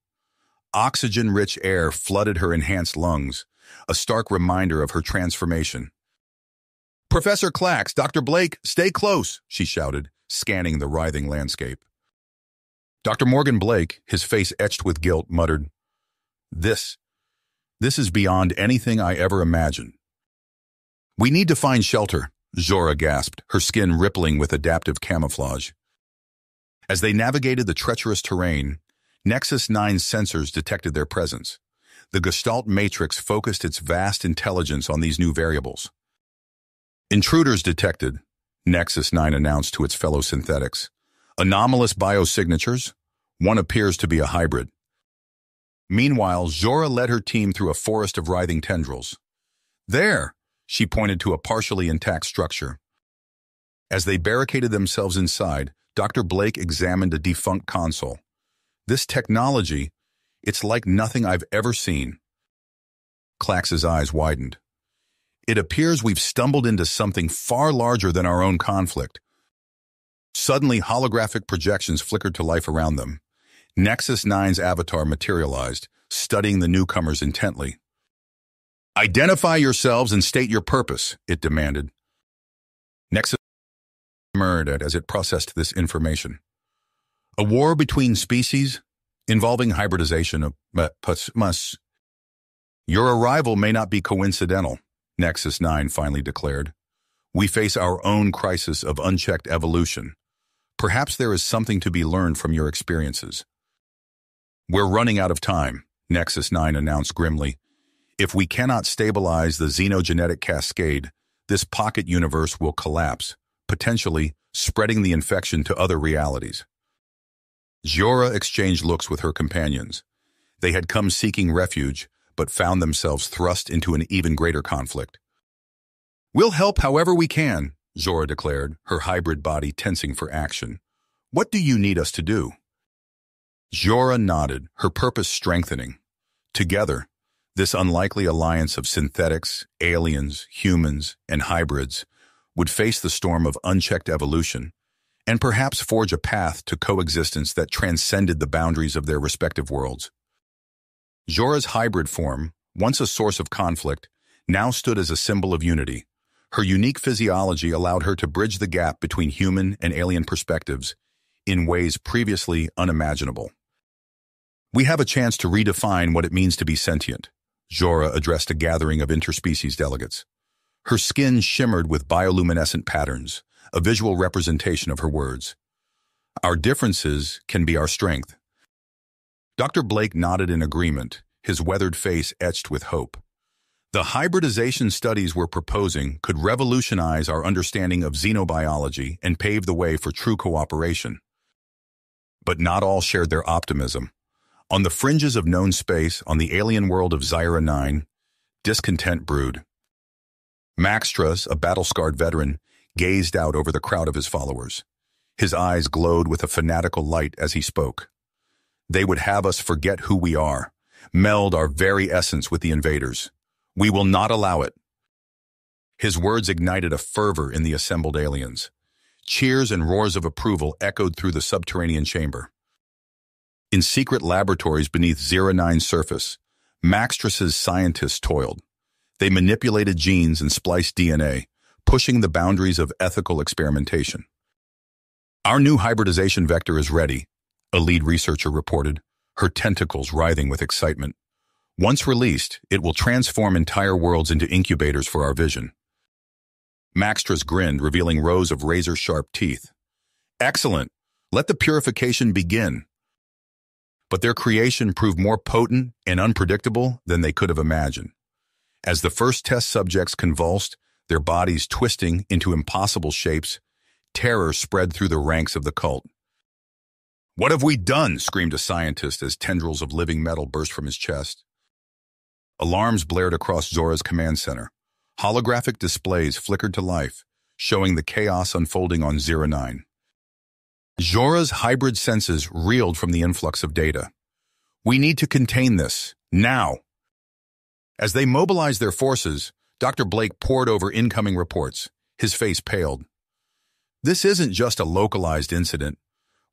Oxygen-rich air flooded her enhanced lungs, a stark reminder of her transformation. "Professor Clax, Dr. Blake, stay close," she shouted, scanning the writhing landscape. Dr. Morgan Blake, his face etched with guilt, muttered, This is beyond anything I ever imagined. We need to find shelter, Zora gasped, her skin rippling with adaptive camouflage. As they navigated the treacherous terrain, Nexus 9's sensors detected their presence. The Gestalt matrix focused its vast intelligence on these new variables. Intruders detected, Nexus 9 announced to its fellow synthetics. Anomalous biosignatures. One appears to be a hybrid. Meanwhile, Zora led her team through a forest of writhing tendrils. There, she pointed to a partially intact structure. As they barricaded themselves inside, Dr. Blake examined a defunct console. This technology, it's like nothing I've ever seen. Clax's eyes widened. It appears we've stumbled into something far larger than our own conflict. Suddenly, holographic projections flickered to life around them. Nexus 9's avatar materialized, studying the newcomers intently. Identify yourselves and state your purpose, it demanded. Nexus murmured as it processed this information. A war between species, involving hybridization of must. Your arrival may not be coincidental, Nexus 9 finally declared. We face our own crisis of unchecked evolution. Perhaps there is something to be learned from your experiences. We're running out of time, Nexus 9 announced grimly. If we cannot stabilize the xenogenetic cascade, this pocket universe will collapse, potentially spreading the infection to other realities. Zora exchanged looks with her companions. They had come seeking refuge, but found themselves thrust into an even greater conflict. We'll help however we can, Zora declared, her hybrid body tensing for action. What do you need us to do? Zora nodded, her purpose strengthening. Together, this unlikely alliance of synthetics, aliens, humans, and hybrids would face the storm of unchecked evolution and perhaps forge a path to coexistence that transcended the boundaries of their respective worlds. Zora's hybrid form, once a source of conflict, now stood as a symbol of unity. Her unique physiology allowed her to bridge the gap between human and alien perspectives in ways previously unimaginable. We have a chance to redefine what it means to be sentient, Zora addressed a gathering of interspecies delegates. Her skin shimmered with bioluminescent patterns, a visual representation of her words. Our differences can be our strength. Dr. Blake nodded in agreement, his weathered face etched with hope. The hybridization studies we're proposing could revolutionize our understanding of xenobiology and pave the way for true cooperation. But not all shared their optimism. On the fringes of known space, on the alien world of Zyra 9, discontent brewed. Maxtras, a battle-scarred veteran, gazed out over the crowd of his followers. His eyes glowed with a fanatical light as he spoke. They would have us forget who we are, meld our very essence with the invaders. We will not allow it. His words ignited a fervor in the assembled aliens. Cheers and roars of approval echoed through the subterranean chamber. In secret laboratories beneath Zyra 9's surface, Maxtras's scientists toiled. They manipulated genes and spliced DNA, pushing the boundaries of ethical experimentation. Our new hybridization vector is ready, a lead researcher reported, her tentacles writhing with excitement. Once released, it will transform entire worlds into incubators for our vision. Maxtras grinned, revealing rows of razor-sharp teeth. Excellent! Let the purification begin. But their creation proved more potent and unpredictable than they could have imagined. As the first test subjects convulsed, their bodies twisting into impossible shapes, terror spread through the ranks of the cult. What have we done? Screamed a scientist as tendrils of living metal burst from his chest. Alarms blared across Zora's command center. Holographic displays flickered to life, showing the chaos unfolding on Zyra 9. Zora's hybrid senses reeled from the influx of data. We need to contain this, now. As they mobilized their forces, Dr. Blake pored over incoming reports, his face paled. This isn't just a localized incident.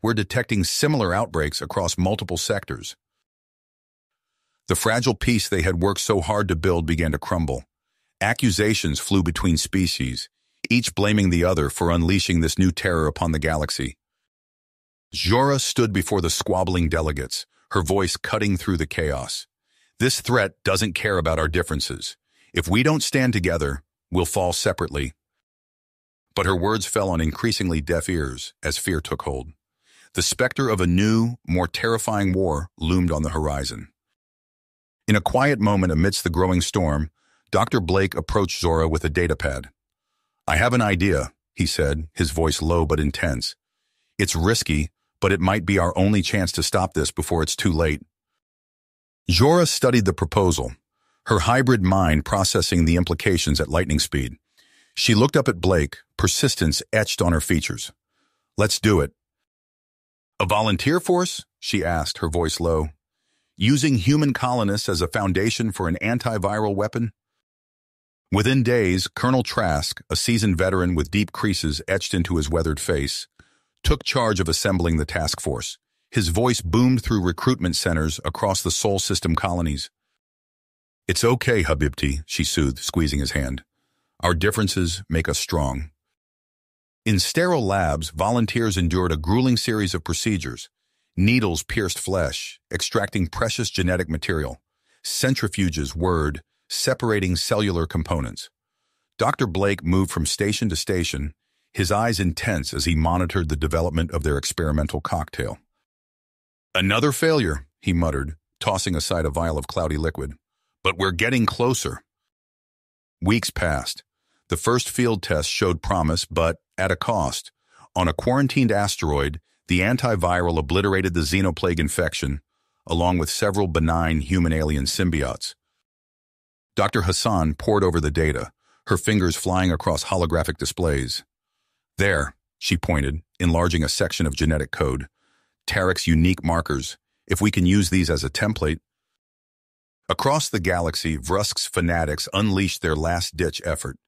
We're detecting similar outbreaks across multiple sectors. The fragile peace they had worked so hard to build began to crumble. Accusations flew between species, each blaming the other for unleashing this new terror upon the galaxy. Jorah stood before the squabbling delegates, her voice cutting through the chaos. This threat doesn't care about our differences. If we don't stand together, we'll fall separately. But her words fell on increasingly deaf ears as fear took hold. The specter of a new, more terrifying war loomed on the horizon. In a quiet moment amidst the growing storm, Dr. Blake approached Jorah with a datapad. "I have an idea," he said, his voice low but intense. "It's risky, but it might be our only chance to stop this before it's too late." Jorah studied the proposal, her hybrid mind processing the implications at lightning speed. She looked up at Blake, persistence etched on her features. "Let's do it." "A volunteer force?" she asked, her voice low. "Using human colonists as a foundation for an antiviral weapon?" Within days, Colonel Trask, a seasoned veteran with deep creases etched into his weathered face, took charge of assembling the task force. His voice boomed through recruitment centers across the Sol System colonies. "It's okay, Habibti," she soothed, squeezing his hand. "Our differences make us strong." In sterile labs, volunteers endured a grueling series of procedures. Needles pierced flesh, extracting precious genetic material. Centrifuges whirred, separating cellular components. Dr. Blake moved from station to station, his eyes intense as he monitored the development of their experimental cocktail. "Another failure," he muttered, tossing aside a vial of cloudy liquid. "But we're getting closer." Weeks passed. The first field test showed promise, but at a cost. On a quarantined asteroid, the antiviral obliterated the xenoplague infection, along with several benign human-alien symbiotes. Dr. Hassan pored over the data, her fingers flying across holographic displays. "There," she pointed, enlarging a section of genetic code. "Tarek's unique markers. If we can use these as a template." Across the galaxy, Vrusk's fanatics unleashed their last-ditch effort.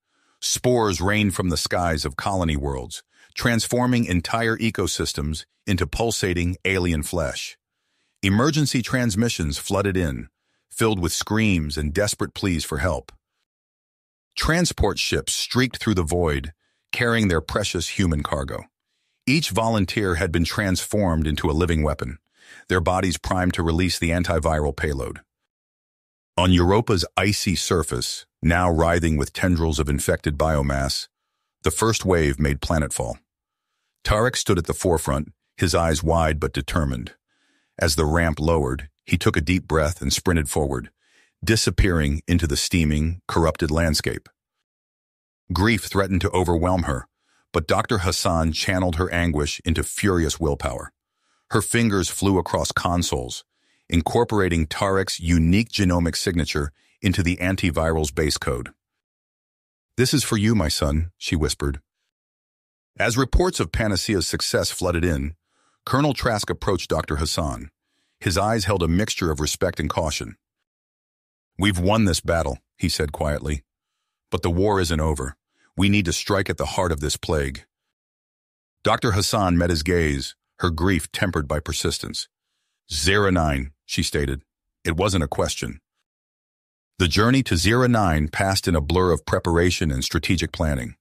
Spores rained from the skies of colony worlds, transforming entire ecosystems into pulsating alien flesh. Emergency transmissions flooded in, filled with screams and desperate pleas for help. Transport ships streaked through the void, carrying their precious human cargo. Each volunteer had been transformed into a living weapon, their bodies primed to release the antiviral payload. On Europa's icy surface, now writhing with tendrils of infected biomass, the first wave made planetfall. Tarek stood at the forefront, his eyes wide but determined. As the ramp lowered, he took a deep breath and sprinted forward, disappearing into the steaming, corrupted landscape. Grief threatened to overwhelm her, but Dr. Hassan channeled her anguish into furious willpower. Her fingers flew across consoles, incorporating Tarek's unique genomic signature into the antiviral's base code. "This is for you, my son," she whispered. As reports of Panacea's success flooded in, Colonel Trask approached Dr. Hassan. His eyes held a mixture of respect and caution. "We've won this battle," he said quietly. "But the war isn't over. We need to strike at the heart of this plague." Dr. Hassan met his gaze, her grief tempered by persistence. 09, she stated. It wasn't a question. The journey to 09 passed in a blur of preparation and strategic planning.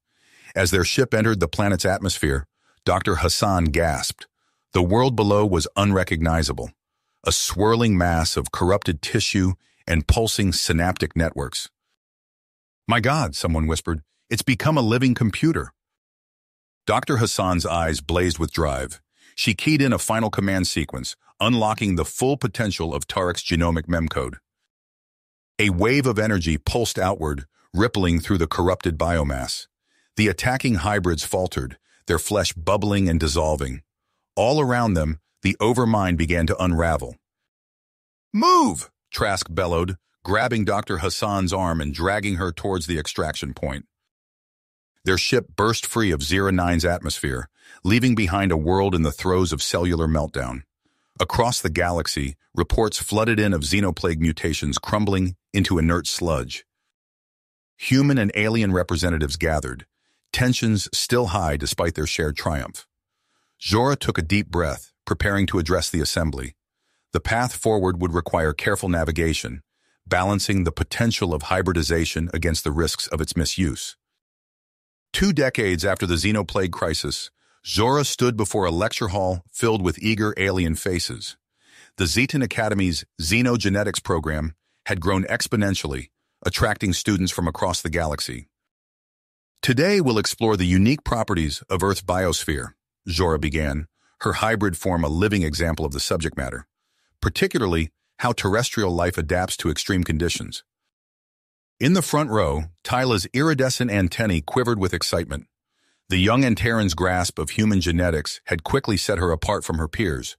As their ship entered the planet's atmosphere, Dr. Hassan gasped. The world below was unrecognizable, a swirling mass of corrupted tissue and pulsing synaptic networks. "My God," someone whispered, "it's become a living computer." Dr. Hassan's eyes blazed with drive. She keyed in a final command sequence, unlocking the full potential of Tarek's genomic memcode. A wave of energy pulsed outward, rippling through the corrupted biomass. The attacking hybrids faltered, their flesh bubbling and dissolving. All around them, the overmind began to unravel. "Move!" Trask bellowed, grabbing Dr. Hassan's arm and dragging her towards the extraction point. Their ship burst free of 09's atmosphere, leaving behind a world in the throes of cellular meltdown. Across the galaxy, reports flooded in of xenoplague mutations crumbling into inert sludge. Human and alien representatives gathered, tensions still high despite their shared triumph. Jorah took a deep breath, preparing to address the assembly. The path forward would require careful navigation, balancing the potential of hybridization against the risks of its misuse. 2 decades after the xenoplague crisis, Zora stood before a lecture hall filled with eager alien faces. The Zetan Academy's xenogenetics program had grown exponentially, attracting students from across the galaxy. Today, we'll explore the unique properties of Earth's biosphere, Zora began, her hybrid form a living example of the subject matter, particularly how terrestrial life adapts to extreme conditions. In the front row, Tyla's iridescent antennae quivered with excitement. The young Antaran's grasp of human genetics had quickly set her apart from her peers.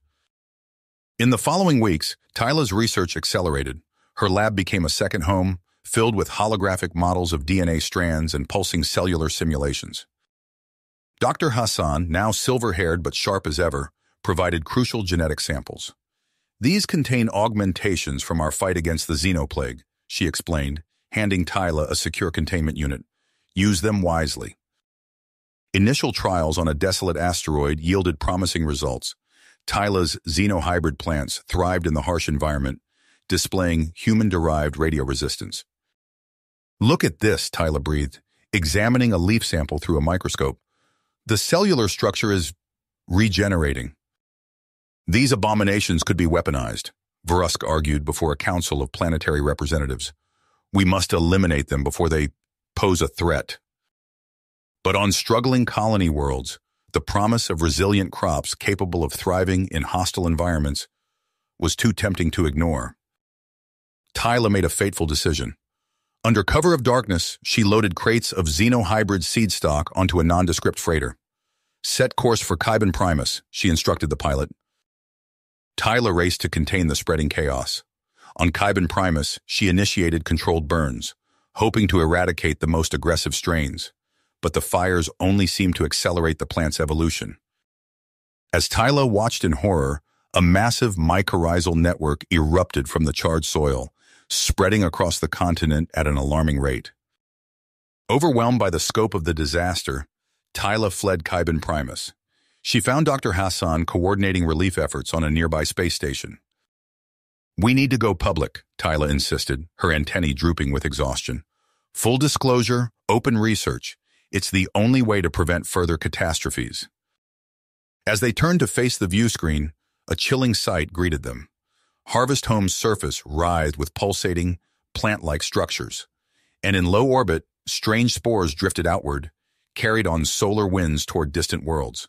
In the following weeks, Tyla's research accelerated. Her lab became a second home, filled with holographic models of DNA strands and pulsing cellular simulations. Dr. Hassan, now silver-haired but sharp as ever, provided crucial genetic samples. These contain augmentations from our fight against the xenoplague, she explained, handing Tyla a secure containment unit. Use them wisely. Initial trials on a desolate asteroid yielded promising results. Tyla's xenohybrid plants thrived in the harsh environment, displaying human-derived radioresistance. Look at this, Tyla breathed, examining a leaf sample through a microscope. The cellular structure is regenerating. These abominations could be weaponized, Verusk argued before a council of planetary representatives. We must eliminate them before they pose a threat. But on struggling colony worlds, the promise of resilient crops capable of thriving in hostile environments was too tempting to ignore. Tyla made a fateful decision. Under cover of darkness, she loaded crates of xenohybrid seed stock onto a nondescript freighter. Set course for Kyban Primus, she instructed the pilot. Tyla raced to contain the spreading chaos. On Kyban Primus, she initiated controlled burns, hoping to eradicate the most aggressive strains, but the fires only seemed to accelerate the plant's evolution. As Tyla watched in horror, a massive mycorrhizal network erupted from the charred soil, spreading across the continent at an alarming rate. Overwhelmed by the scope of the disaster, Tyla fled Kyban Primus. She found Dr. Hassan coordinating relief efforts on a nearby space station. We need to go public, Tyla insisted, her antennae drooping with exhaustion. Full disclosure, open research. It's the only way to prevent further catastrophes. As they turned to face the view screen, a chilling sight greeted them. Harvest Home's surface writhed with pulsating, plant-like structures, and in low orbit, strange spores drifted outward, carried on solar winds toward distant worlds.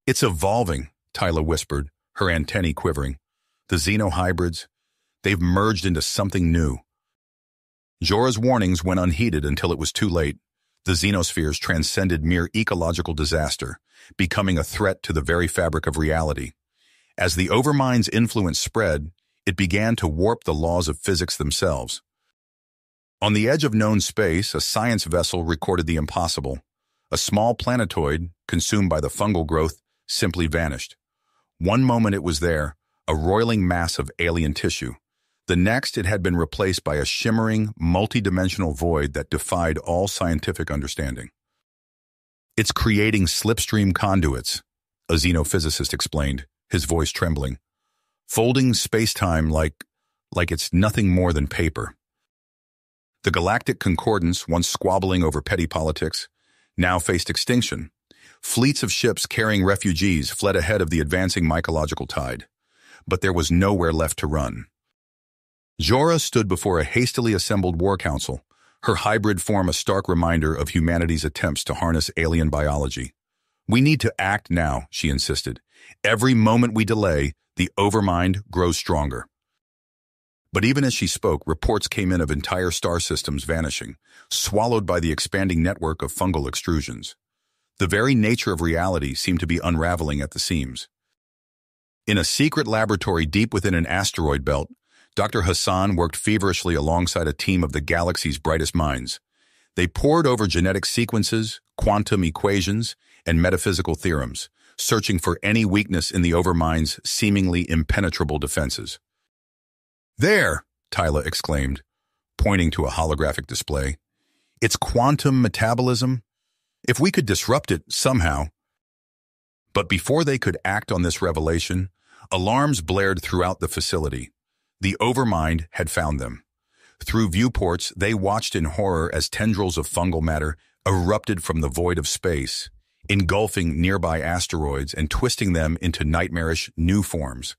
It's evolving, Tyla whispered, her antennae quivering. The xenohybrids, they've merged into something new. Zora's warnings went unheeded until it was too late. The xenospheres transcended mere ecological disaster, becoming a threat to the very fabric of reality. As the Overmind's influence spread, it began to warp the laws of physics themselves. On the edge of known space, a science vessel recorded the impossible. A small planetoid, consumed by the fungal growth, simply vanished. One moment it was there, a roiling mass of alien tissue. The next, it had been replaced by a shimmering, multidimensional void that defied all scientific understanding. It's creating slipstream conduits, a xenophysicist explained, his voice trembling. Folding space-time like it's nothing more than paper. The Galactic Concordance, once squabbling over petty politics, now faced extinction. Fleets of ships carrying refugees fled ahead of the advancing mycological tide. But there was nowhere left to run. Zora stood before a hastily assembled war council, her hybrid form a stark reminder of humanity's attempts to harness alien biology. We need to act now, she insisted. Every moment we delay, the Overmind grows stronger. But even as she spoke, reports came in of entire star systems vanishing, swallowed by the expanding network of fungal extrusions. The very nature of reality seemed to be unraveling at the seams. In a secret laboratory deep within an asteroid belt, Dr. Hassan worked feverishly alongside a team of the galaxy's brightest minds. They pored over genetic sequences, quantum equations, and metaphysical theorems, searching for any weakness in the Overmind's seemingly impenetrable defenses. There, Tyla exclaimed, pointing to a holographic display. It's quantum metabolism. If we could disrupt it somehow. But before they could act on this revelation, alarms blared throughout the facility. The Overmind had found them. Through viewports, they watched in horror as tendrils of fungal matter erupted from the void of space, engulfing nearby asteroids and twisting them into nightmarish new forms.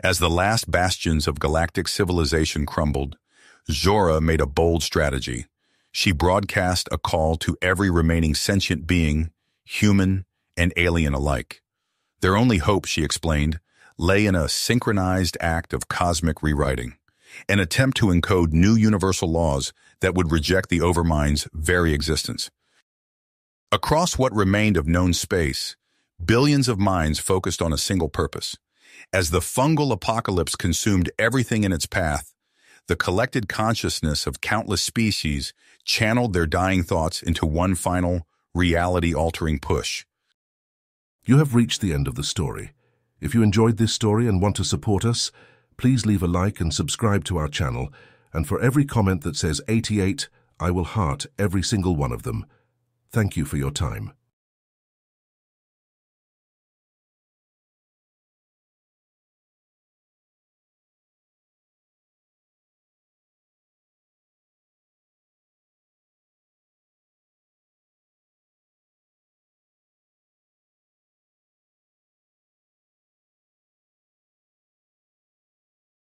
As the last bastions of galactic civilization crumbled, Zora made a bold strategy. She broadcast a call to every remaining sentient being, human and alien alike. Their only hope, she explained, lay in a synchronized act of cosmic rewriting, an attempt to encode new universal laws that would reject the Overmind's very existence. Across what remained of known space, billions of minds focused on a single purpose. As the fungal apocalypse consumed everything in its path, the collected consciousness of countless species channeled their dying thoughts into one final, reality-altering push. You have reached the end of the story. If you enjoyed this story and want to support us, please leave a like and subscribe to our channel, and for every comment that says 88, I will heart every single one of them. Thank you for your time.